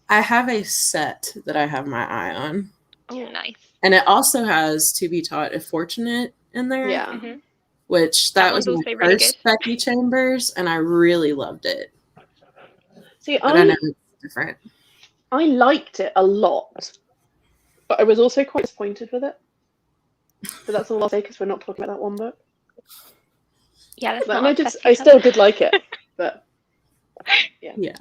I have a set that I have my eye on. Oh, nice. And it also has To Be Taught If Fortunate in there. Yeah. Mhm. Which That that was one's my also really first good. Becky Chambers, and I really loved it. See, But I know it's different. I liked it a lot, but I was also quite disappointed with it. But that's all I'll say because we're not talking about that one book. Yeah, that's But not I still did like it, but Yeah.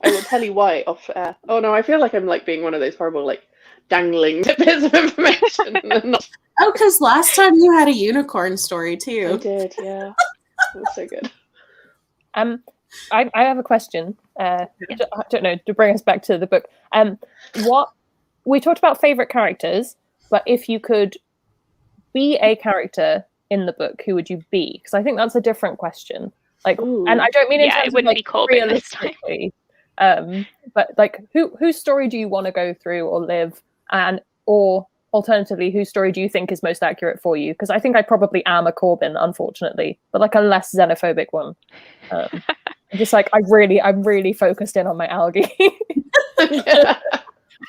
I will tell you why off air. Oh no, I feel like I'm like being one of those horrible like dangling bits of information. And not... Oh, because last time you had a unicorn story I too. did, yeah. It was so good. I have a question. I don't know, to bring us back to the book. What we talked about favorite characters, but if you could be a character in the book, who would you be? Because I think that's a different question. Like, Ooh. and I don't mean in Yeah, it terms of wouldn't like be Corbin this time. realistically, but like whose story do you want to go through or live, or alternatively, whose story do you think is most accurate for you? Because I think I probably am a Corbin, unfortunately, but like a less xenophobic one. I'm just like I'm really focused in on my algae. Yeah.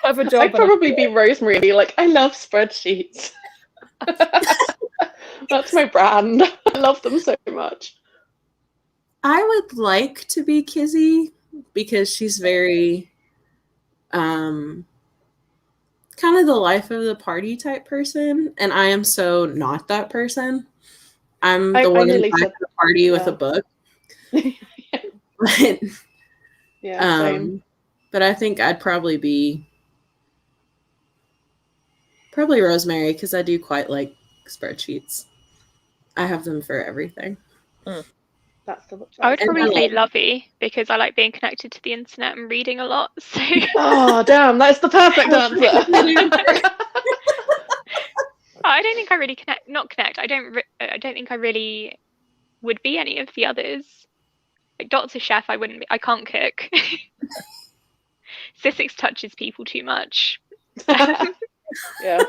Have a job. I'd probably be Rosemary and be like, I love spreadsheets. That's my brand. I love them so much. I would like to be Kizzy because she's very kind of the life of the party type person, and I am so not that person. I'm I the one nearly in said- the party with yeah. a book. But, Yeah, same. but I think I'd probably be Rosemary because I do quite like spreadsheets. I have them for everything. That's the I would And probably I say like- Lovey because I like being connected to the internet and reading a lot. So Oh damn, that's the perfect answer. I don't think I really not connect. I don't think I really would be any of the others. Like Dr. Chef, I wouldn't be. I can't cook. Sissix touches people too much. Yeah.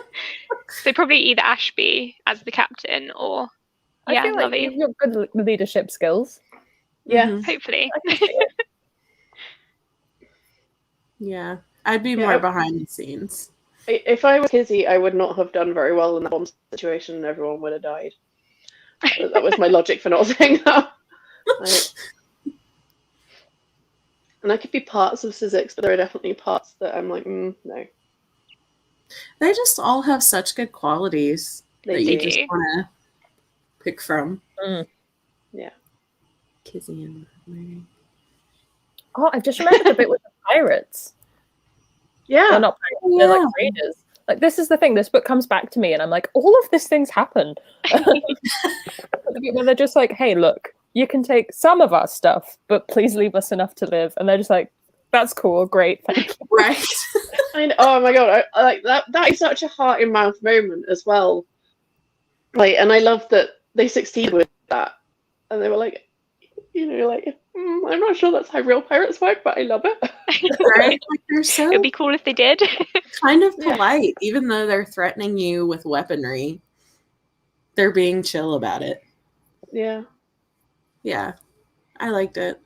So probably either Ashby as the captain or I feel like Lovey. you've got good leadership skills. Yeah. Mhm. Hopefully. Yeah. I'd be Yeah. more behind the scenes. If I was Kizzy, I would not have done very well in that bomb situation and everyone would have died. That was my logic for not saying that. And I could be parts of Sizzix, but there are definitely parts that I'm like, no. They just all have such good qualities that They you do. just want to pick from. Yeah. Kizzy and Rosemary. Oh, I've just remembered the bit with the pirates. Yeah. They're not pirates, they're like raiders. Like, this is the thing, this book comes back to me and I'm like, all of these things happen. Where they're just like, hey, look, you can take some of our stuff, but please leave us enough to live. And they're just like, that's cool, great, thank you. Right. Oh my god, I like that. That is such a heart in mouth moment as well. Like, and I love that they succeeded with that. And they were like, I'm not sure that's how real pirates work, but I love it. Right? Like, they're so It'd be cool if they did. kind of polite, even though they're threatening you with weaponry. They're being chill about it. Yeah. Yeah. I liked it.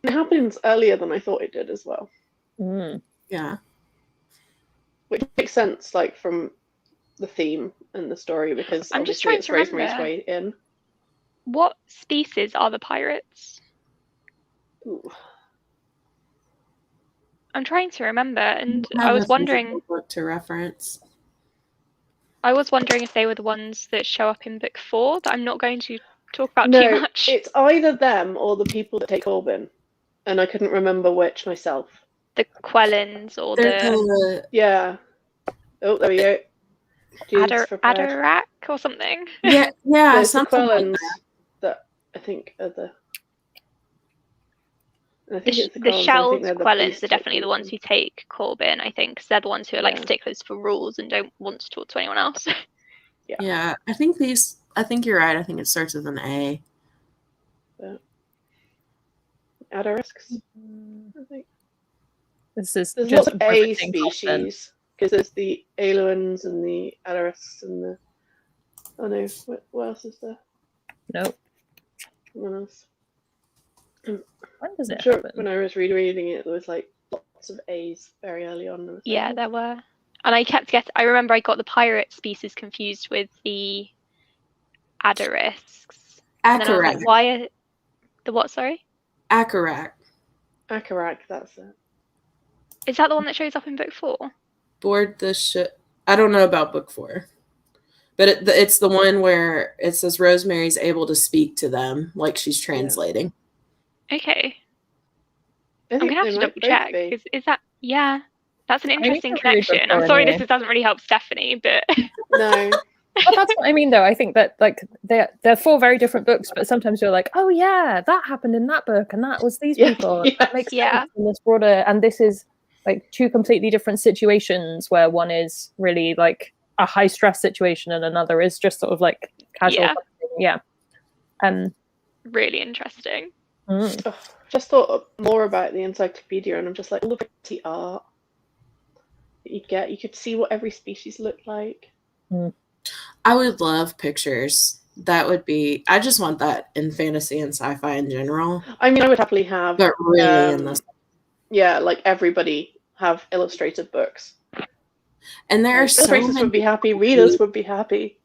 It happens earlier than I thought it did as well. Yeah. Which makes sense, like, from the theme and the story, because I'm just obviously trying it's to Rosemary's remember. way in. What species are the pirates? Ooh. I'm trying to remember, and Have I was a physical wondering. book to reference. I was wondering if they were the ones that show up in book 4, but I'm not going to talk about No, too much. it's either them or the people that take Corbin, and I couldn't remember which myself. The Quellins or They're the Yeah. Oh, there we go. Jude's prepared. Adarak or something. yeah, There's the something like Quellins that I think are the. I think it's The Quellins, I Shells think they're the Quellins priest are definitely the ones who take Corbin, I think, 'cause they're the ones who are like Yeah. sticklers for rules and don't want to talk to anyone else. Yeah, I think you're right. I think it starts with an A. Adarisks, I think. This is There's just lots of A riveting content. species, because there's the Aeluans and the Adarisks and the. Oh no, what else is there? Nope. What else? When does I'm it sure happen? when I was rereading it, there was like lots of A's very early on. There was Yeah, like, there were. And I remember I got the pirate species confused with the Adarisks. And then I was Akarak. like, why are the what, sorry? Akarak. Akarak, that's it. Is that the one that shows up in book 4? Board the ship. I don't know about book 4. But it's the one where it says Rosemary's able to speak to them, like she's translating. Okay. I I'm think gonna have they to might double both check. be. Is that that's an I need interesting to read book connection. 4 I'm sorry anyway. this doesn't really help Stephanie, but No. But that's what I mean, though. I think that like they're 4 very different books, but sometimes you're like, oh yeah, that happened in that book, and that was these Yeah, people. yeah. That makes Yeah. sense in this broader, and this is like 2 completely different situations, where one is really like a high stress situation, and another is just sort of like casual. Yeah. Yeah. really interesting. Oh, just thought more about the encyclopedia, and I'm just like, all the pretty art that you get. You could see what every species looked like. I would love pictures. That would be. I just want that in fantasy and sci-fi in general. I mean, I would happily have. But really, in this. Yeah, like everybody have illustrated books. And there are Like, so illustrators many. would be happy. Readers would be happy.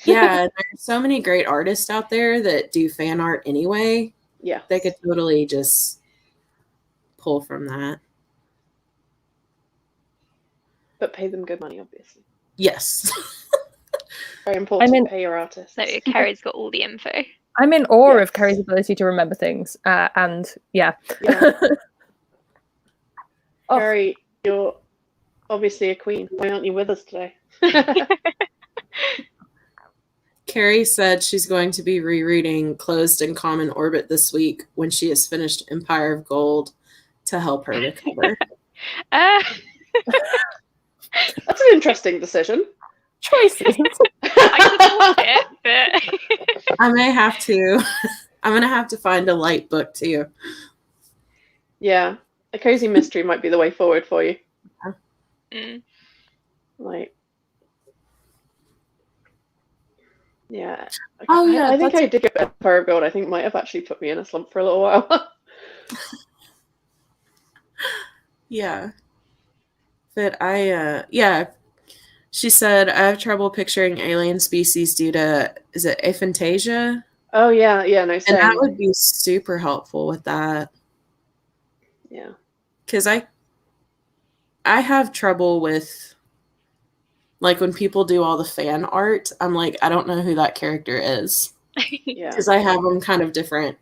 Yeah, there's so many great artists out there that do fan art anyway. Yeah. They could totally just pull from that. But pay them good money, obviously. Yes. Very important I mean- to pay your artists. So Kerry's got all the info. I'm in awe Yes. of Kerry's ability to remember things, and yeah. Yeah. Oh. Carrie, you're obviously a queen. Why aren't you with us today? Carrie said she's going to be rereading Closed and Common Orbit this week when she has finished Empire of Gold to help her recover. That's an interesting decision. Choices. I support it, but I may have to. I'm going to have to find a light book too. Yeah. A cozy mystery might be the way forward for you. Like, yeah. Oh, yeah, I think that's- I did get Empire of Gold. I think might have actually put me in a slump for a little while. Yeah. But yeah. She said, I have trouble picturing alien species due to, is it aphantasia? Oh yeah, no, And same. that would be super helpful with that. Yeah. Because I have trouble with Like when people do all the fan art, I'm like, I don't know who that character is. Yeah. Because I have them kind of different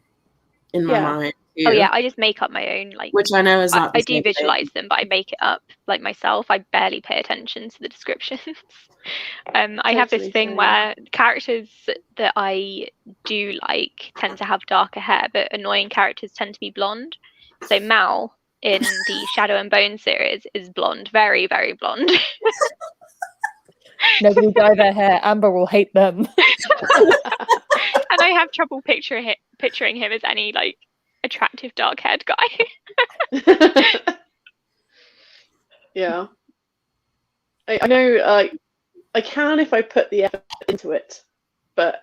in my mind. Too, Oh yeah, I just make up my own, like, which I know is not. I do visualize them, but I make it up like myself. I barely pay attention to the descriptions. I have this thing where characters that I do like tend to have darker hair, but annoying characters tend to be blonde. So Mal in the Shadow and Bone series is blonde, very, very blonde. Nobody dye their hair. Amber will hate them. And I have trouble picturing him as any like attractive dark-haired guy. Yeah. I know I can if I put the effort into it, but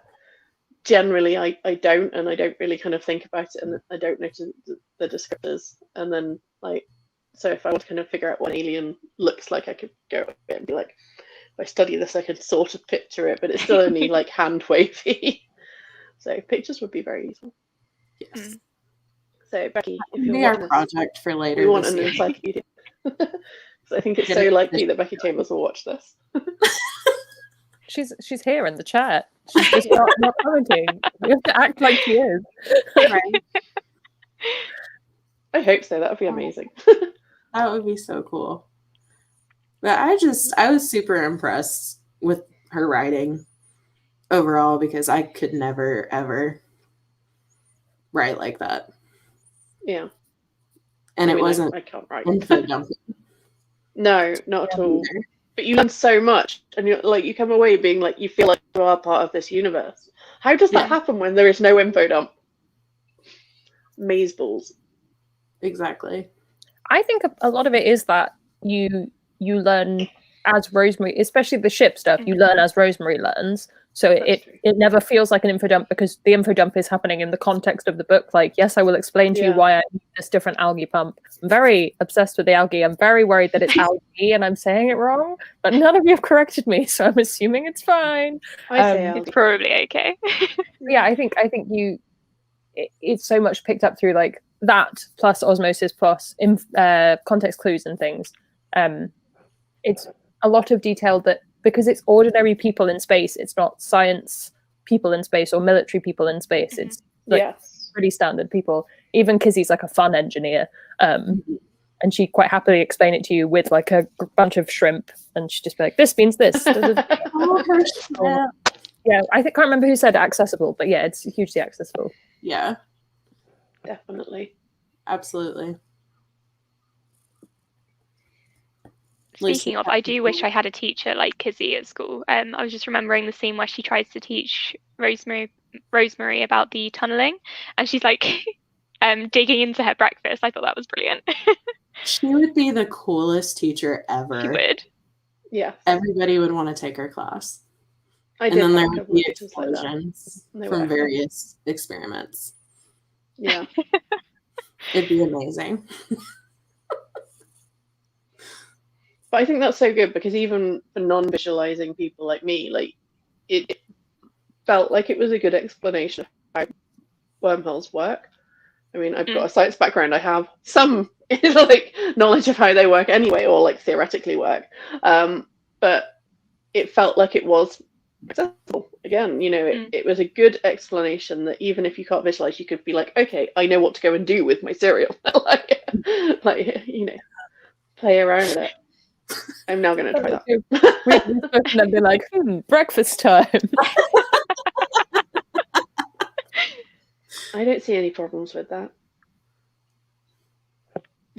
generally I don't, and I don't really kind of think about it, and I don't know the descriptors, and then like, so if I want to kind of figure out what an alien looks like, I could go and be like, if I study this I could sort of picture it, but it's still only like hand wavy. So pictures would be very useful. Yes. So Becky, if Maybe you're our project for later. we want this an year. encyclopedia. So I think it's so likely that Becky Chambers will watch this. She's here in the chat. She's just not commenting. We have to act like she is. Right. I hope so. That would be amazing. That would be so cool. But I was super impressed with her writing overall, because I could never ever write like that. Yeah. And I it mean, wasn't I can't write. info dumping No, not at all. either. But you learn so much, and you're like, you come away being like, you feel like you are part of this universe. How does that happen when there is no info dump? Mazeballs. Exactly. I think a lot of it is that you learn as Rosemary, especially the ship stuff, you learn as Rosemary learns. So it never feels like an info dump, because the info dump is happening in the context of the book. Like, yes, I will explain to you why I need this different algae pump. I'm very obsessed with the algae. I'm very worried that it's algae and I'm saying it wrong, but none of you have corrected me, so I'm assuming it's fine. I say algae. It's probably okay. Yeah, I think it's so much picked up through like that, plus osmosis, plus context clues and things. It's a lot of detail that, because it's ordinary people in space, it's not science people in space or military people in space. It's like pretty standard people. Even Kizzy's like a fun engineer, and she'd quite happily explain it to you with like a bunch of shrimp, and she'd just be like, "This means this." Yeah, I can't remember who said accessible, but yeah, it's hugely accessible. Yeah, Definitely. absolutely. Speaking of, I do wish I had a teacher like Kizzy at school. I was just remembering the scene where she tries to teach Rosemary about the tunneling, and she's like digging into her breakfast. I thought that was brilliant. She would be the coolest teacher ever. She would. Yeah. Everybody would want to take her class. And then there would be explosions like from various experiments. Yeah. It'd be amazing. But I think that's so good, because even for non-visualizing people like me, like it felt like it was a good explanation of how wormholes work. I mean, I've got a science background. I have some like knowledge of how they work anyway, or like theoretically work. But it felt like it was accessible. Again, you know, it was a good explanation that even if you can't visualize, you could be like, okay, I know what to go and do with my cereal. like, you know, play around with it. I'm now going to try that. And then be like, breakfast time. I don't see any problems with that.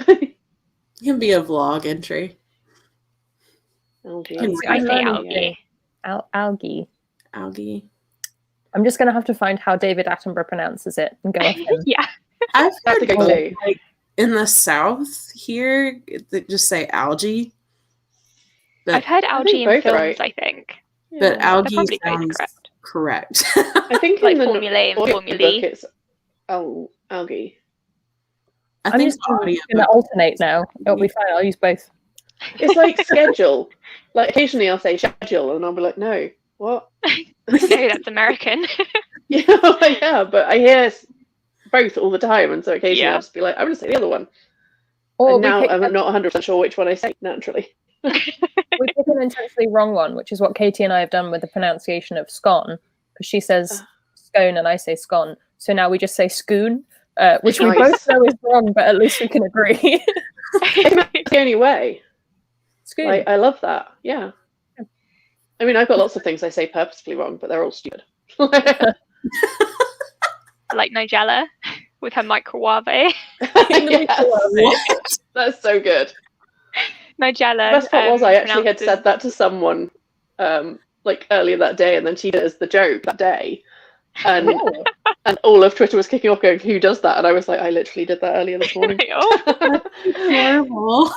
It can be a vlog entry. Algae. I say algae. Algae. Algae. I'm just going to have to find how David Attenborough pronounces it and go off him. Yeah. I've That's a heard good clue. like in the South here, they just say algae. But, I've heard algae in both films, right. I think. but Yeah. algae probably both sounds correct. I think Like in the formulae and audiobook formulae. it's algae. I I'm think just going audio. to alternate now. It'll be fine. I'll use both. It's like schedule. Like occasionally I'll say schedule and I'll be like, no, what? No, that's American. Yeah, but I hear both all the time, and so occasionally I'll just be like, I'm going to say the other one. Or And we now pick I'm up- not 100% sure which one I say naturally. We pick an intentionally wrong one, which is what Katie and I have done with the pronunciation of scone, because she says scone and I say scone. So now we just say scoon, which we both know is wrong, but at least we can agree. It's the only way. Scoon. I love that. Yeah. I mean, I've got lots of things I say purposefully wrong, but they're all stupid. Like Nigella with her microwave. Yes. That's so good. Nigella. The best part was I actually had said that to someone like earlier that day, and then she did it as the joke that day. And all of Twitter was kicking off going, who does that? And I was like, I literally did that earlier this morning. Horrible.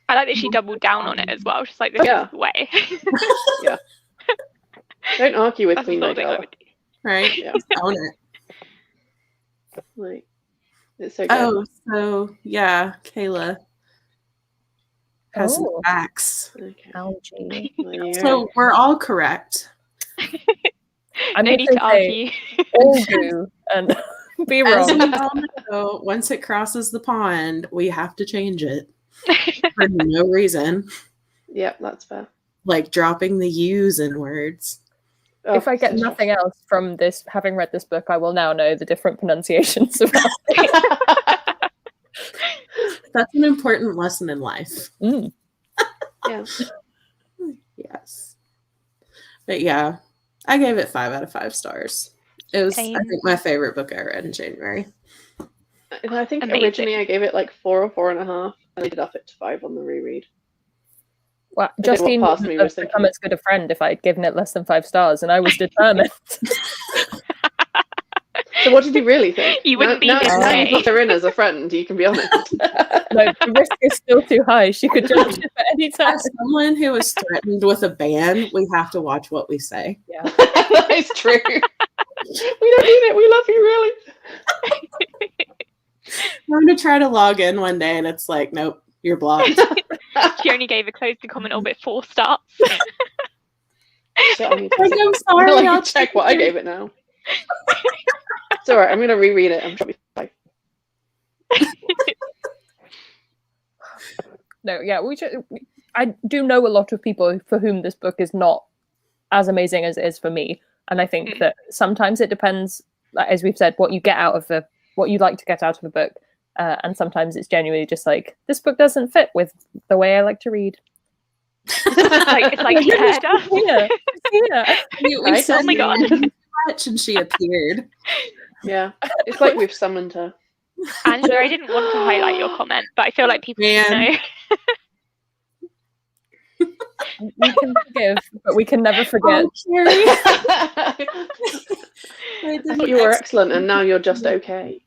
I like that she doubled down on it as well. She's like, this is the way. Yeah. Don't argue with me, Nigella. Right? Yeah. Own it. Like, it's so good. Oh, so yeah, Kayla has some facts. Okay. Algae. So we're all correct. I no need to argue. All do and be As wrong. we all know, once it crosses the pond, we have to change it for no reason. Yep, that's fair. Like dropping the U's in words. If I get nothing else from this, having read this book, I will now know the different pronunciations of algae. That's an important lesson in life. Mm. Yeah. Yes. But yeah, I gave it 5 out of 5 stars. It was, I think, my favorite book I read in January. I think Amazing. originally I gave it like 4 or 4.5, and I did up it to 5 on the reread. Well, Justine wouldn't have become as good a friend if I had given it less than 5 stars, and I was determined. So what did you really think? You wouldn't be now you put her in as a friend, you can be honest. No, the risk is still too high. She could judge it at any time. As someone who is threatened with a ban, we have to watch what we say. Yeah. That is true. We don't need it. We love you, really. I'm going to try to log in one day, and it's like, nope, you're blocked. She only gave a closed the comment orbit 4 stars. So I'm sorry. I'll check what I gave it now. It's alright, I'm going to reread it. I'm sure it'll be fine. No, yeah, I do know a lot of people for whom this book is not as amazing as it is for me, and I think that sometimes it depends, as we've said, what you get out of what you like to get out of a book, and sometimes it's genuinely just like, this book doesn't fit with the way I like to read. It's like Here. We said, oh my god, and she appeared. Yeah, it's like we've summoned her. Angela, I didn't want to highlight your comment, but I feel like people know. We can forgive, but we can never forget. I thought you were excellent, and now you're just okay.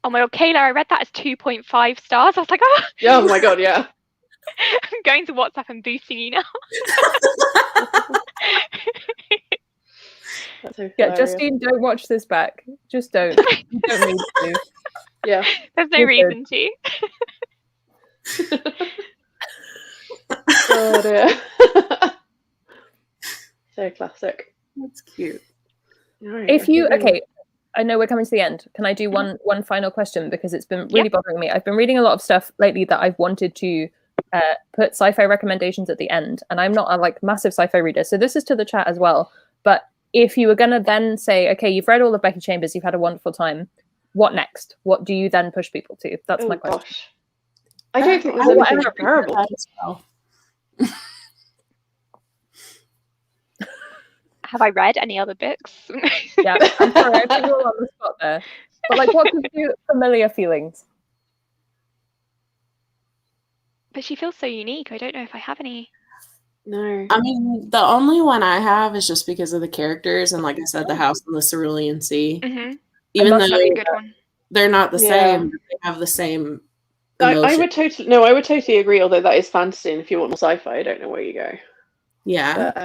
Oh my god, Kayla, I read that as 2.5 stars. I was like, Oh my god, yeah. I'm going to WhatsApp and boosting you now. Yeah, Justine, don't watch this back. Just don't. You don't need to. Yeah. There's no reason to. Oh dear. So classic. That's cute. Right, If you I know we're coming to the end. Can I do one final question, because it's been really bothering me? I've been reading a lot of stuff lately that I've wanted to put sci-fi recommendations at the end, and I'm not a massive sci-fi reader, so this is to the chat as well. But if you were going to then say, okay, you've read all of Becky Chambers, you've had a wonderful time, what next? What do you then push people to? That's my question. Gosh. I don't think there's anything comparable. As well. Have I read any other books? Yeah, I'm sorry, I put you all on the spot there. But what gives you familiar feelings? But she feels so unique. I don't know if I have any. No. I mean, the only one I have is just because of the characters, and like I said, the house in the Cerulean Sea. Mm-hmm. Even though That's a good one. they're not the same, they have the same emotion. I would totally agree, although that is fantasy, and if you want more sci-fi, I don't know where you go. Yeah. But,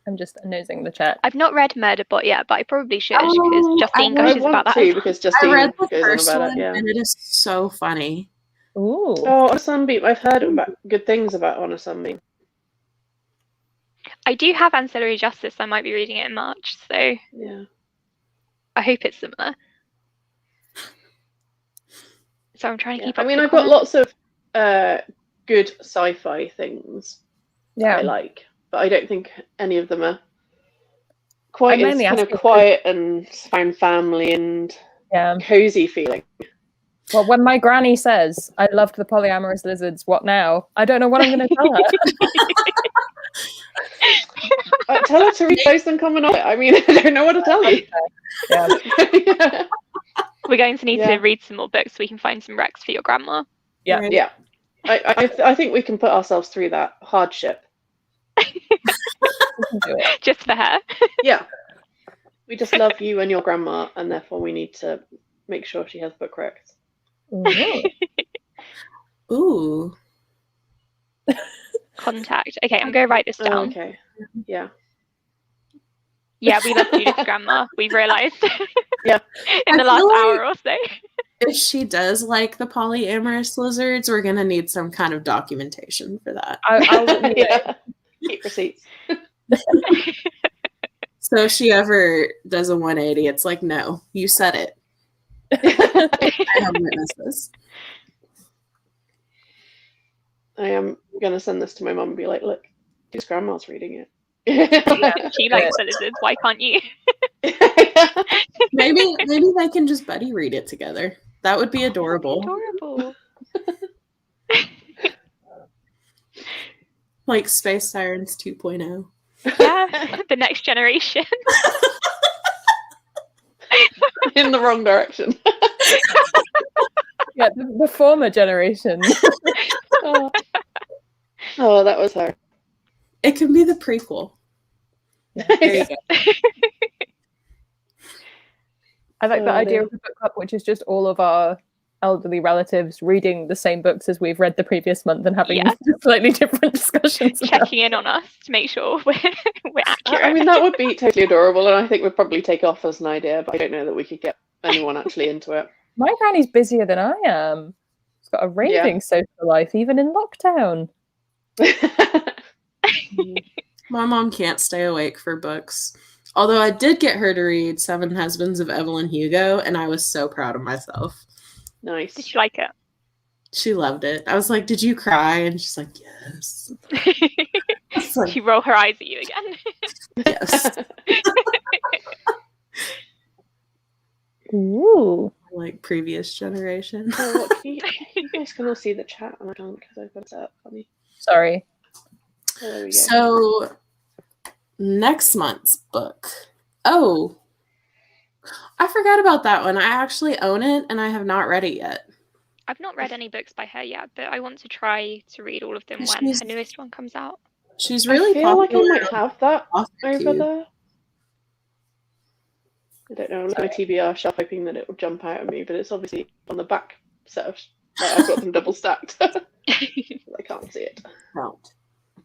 I'm just nosing the chat. I've not read Murderbot yet, but I probably should, because Justine gushes about that. Because Justine I read the goes first on about one, it, yeah. and it is so funny. Ooh. Oh, On a Sunbeam. I've heard about good things about On a Sunbeam. I do have Ancillary Justice. I might be reading it in March, so Yeah. I hope it's similar. So I'm trying to Yeah. keep I up. mean, with I've got comments. lots of good sci-fi things that I like, but I don't think any of them are quite as mainly kind of asking quiet and found family and Yeah. cozy feeling. Well, when my granny says, I loved the polyamorous lizards, what now? I don't know what I'm going to tell her. Tell her to read Ghost Uncommon Knowledge. I mean, I don't know what to tell you. Yeah. Yeah. We're going to need Yeah. to read some more books so we can find some Rex for your grandma. Yeah. Right. Yeah. I think we can put ourselves through that hardship. We can do it. Just for her. Yeah. We just love you and your grandma, and therefore we need to make sure she has book Rex. Ooh. Ooh. Contact. Okay, I'm going to write this Oh, down. okay. Yeah. Yeah, we love Judith's grandma. We've realised. Yeah. In the I last feel like- hour or so. If she does like the polyamorous lizards, we're gonna need some kind of documentation for that. I'll Yeah. Keep receipts. So if she ever does a 180, it's like, no, you said it. I have witnesses. I am gonna send this to my mum and be like, look, his grandma's reading it. Yeah, she likes the lizards. Why can't you? Maybe they can just buddy read it together. That would be adorable. Adorable. Like Space Sirens 2.0. Yeah, the next generation. In the wrong direction. Yeah, the former generation. Oh. Oh, that was her. It can be the prequel. There you go. I like the Oh, idea dear. of a book club, which is just all of our elderly relatives reading the same books as we've read the previous month and having Yeah. slightly different discussions. about Checking in on us to make sure we're accurate. I mean, that would be totally adorable, and I think we'd probably take off as an idea, but I don't know that we could get anyone actually into it. My granny's busier than I am. She's got a raving social life, even in lockdown. My mom can't stay awake for books. Although I did get her to read Seven Husbands of Evelyn Hugo, and I was so proud of myself. Nice. Did you like it? She loved it. I was like, did you cry? And she's like, yes. It's like, She roll her eyes at you again. yes. Ooh. Like previous generation. Oh, look, you guys can all see the chat, and I can't because I've got it set up for me. Sorry. Oh, there we go. So, next month's book. Oh, I forgot about that one. I actually own it, and I have not read it yet. I've not read any books by her yet, but I want to try to read all of them when She's- her newest one comes out. She's really I feel like I popular. might have that on over AuthorCube. there. I don't know. I'm looking at my TBR shelf, hoping that it will jump out at me, but it's obviously on the back set of. Like, I've got them double stacked. I can't see it. No.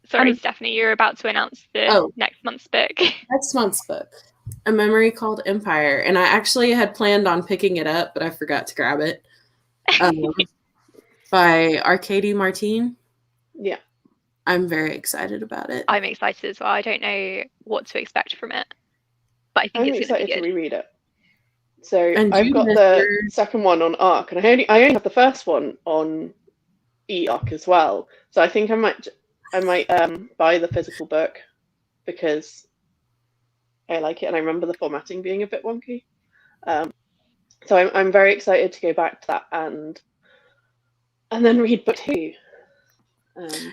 Sorry, Stephanie, you're about to announce the Oh. next month's book. Next month's book, A Memory Called Empire, and I actually had planned on picking it up, but I forgot to grab it. By Arcady Martin. Yeah. I'm very excited about it. I'm excited as well. I don't know what to expect from it, but I think I'm it's going to excited be to good. reread it. So And I've got Judith, the you're- second one on ARC, and I only have the first one on eARC as well. So I think I might buy the physical book because I like it, and I remember the formatting being a bit wonky. So I'm very excited to go back to that and then read book 2.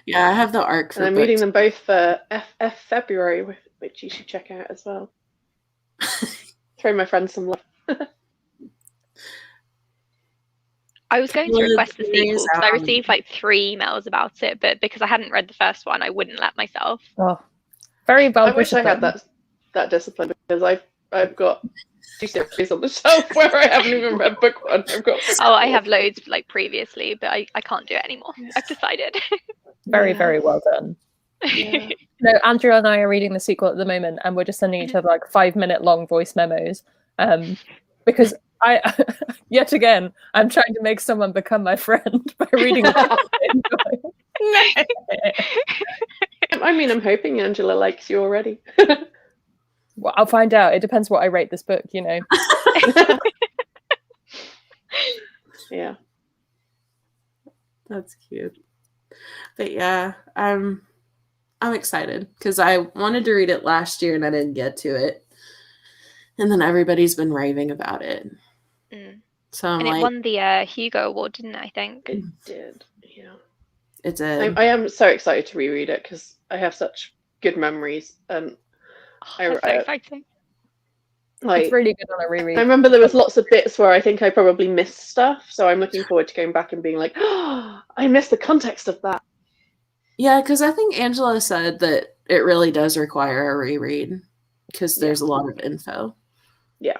Yeah, I have the ARC for And I'm books. reading them both for FF February, which you should check out as well. Throw my friends some love. I was going to Well, request the the thing is, sequel because I received like 3 emails about it, but because I hadn't read the first one, I wouldn't let myself. Oh, very well I wish I had disciplined. that discipline because I've got 2 series on the shelf where I haven't even read book 1. I've got Oh, I have loads like previously, but I can't do it anymore. I've decided. Very, Yeah. very well done. Yeah. No, Andrew and I are reading the sequel at the moment, and we're just sending each other like 5-minute long voice memos. Because I, yet again, I'm trying to make someone become my friend by reading a book they enjoy. I mean, I'm hoping Angela likes you already. Well, I'll find out. It depends what I rate this book, you know. Yeah. That's cute. But yeah, I'm excited because I wanted to read it last year and I didn't get to it. And then everybody's been raving about it. So I'm And like, it won the Hugo Award, didn't it, I think? It did, yeah. it's I am so excited to reread it because I have such good memories. And That's so exciting. It's really good on a reread. I remember there was lots of bits where I think I probably missed stuff. So I'm looking forward to going back and being like, oh, I missed the context of that. Yeah, because I think Angela said that it really does require a reread because there's a lot of info. Yeah.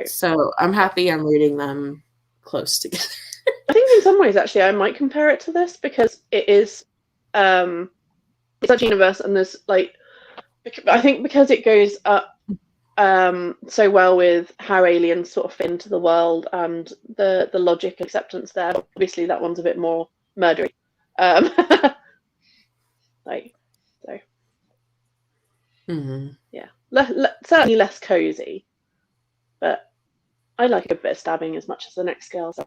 So I'm happy I'm reading them close together. I think in some ways, actually, I might compare it to this because it is it's such a universe, and there's like, I think because it goes up so well with how aliens sort of fit into the world and the logic acceptance there. Obviously, that one's a bit more murdery. Yeah, certainly less cozy, but I like a bit of stabbing as much as the next girls.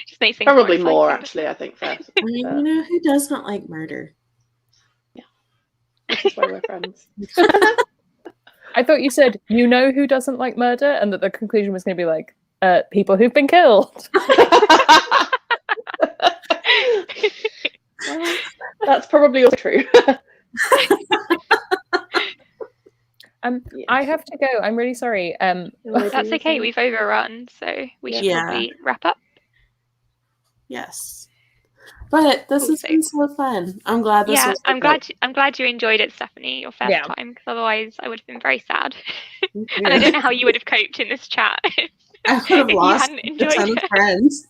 Just makes things probably more more exciting. actually. I think first. I mean, you know, who does not like murder? Yeah, this is why we're friends. I thought you said, you know who doesn't like murder, and that the conclusion was going to be like, people who've been killed. That's probably also true. I have to go. I'm really sorry. That's okay. We've overrun, so we should probably wrap up. Yes. But this has been so fun. I'm glad this was I'm glad you enjoyed it, Stephanie, your first time, because otherwise I would have been very sad. And I don't know how you would have coped in this chat. I would have lost a ton of friends.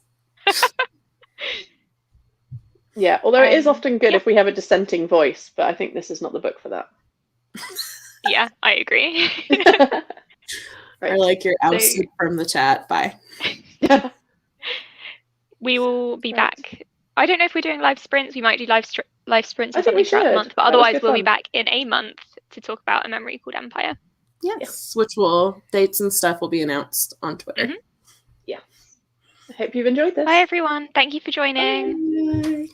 Yeah, although it is often good if we have a dissenting voice, but I think this is not the book for that. Yeah, I agree. I like your ousted from the chat. Bye. We will be back. I don't know if we're doing live sprints. We might do live sprints or something throughout the month, but otherwise we'll be back in a month to talk about A Memory Called Empire. Yes, which dates and stuff will be announced on Twitter. Yeah. I hope you've enjoyed this. Bye everyone. Thank you for joining. Bye.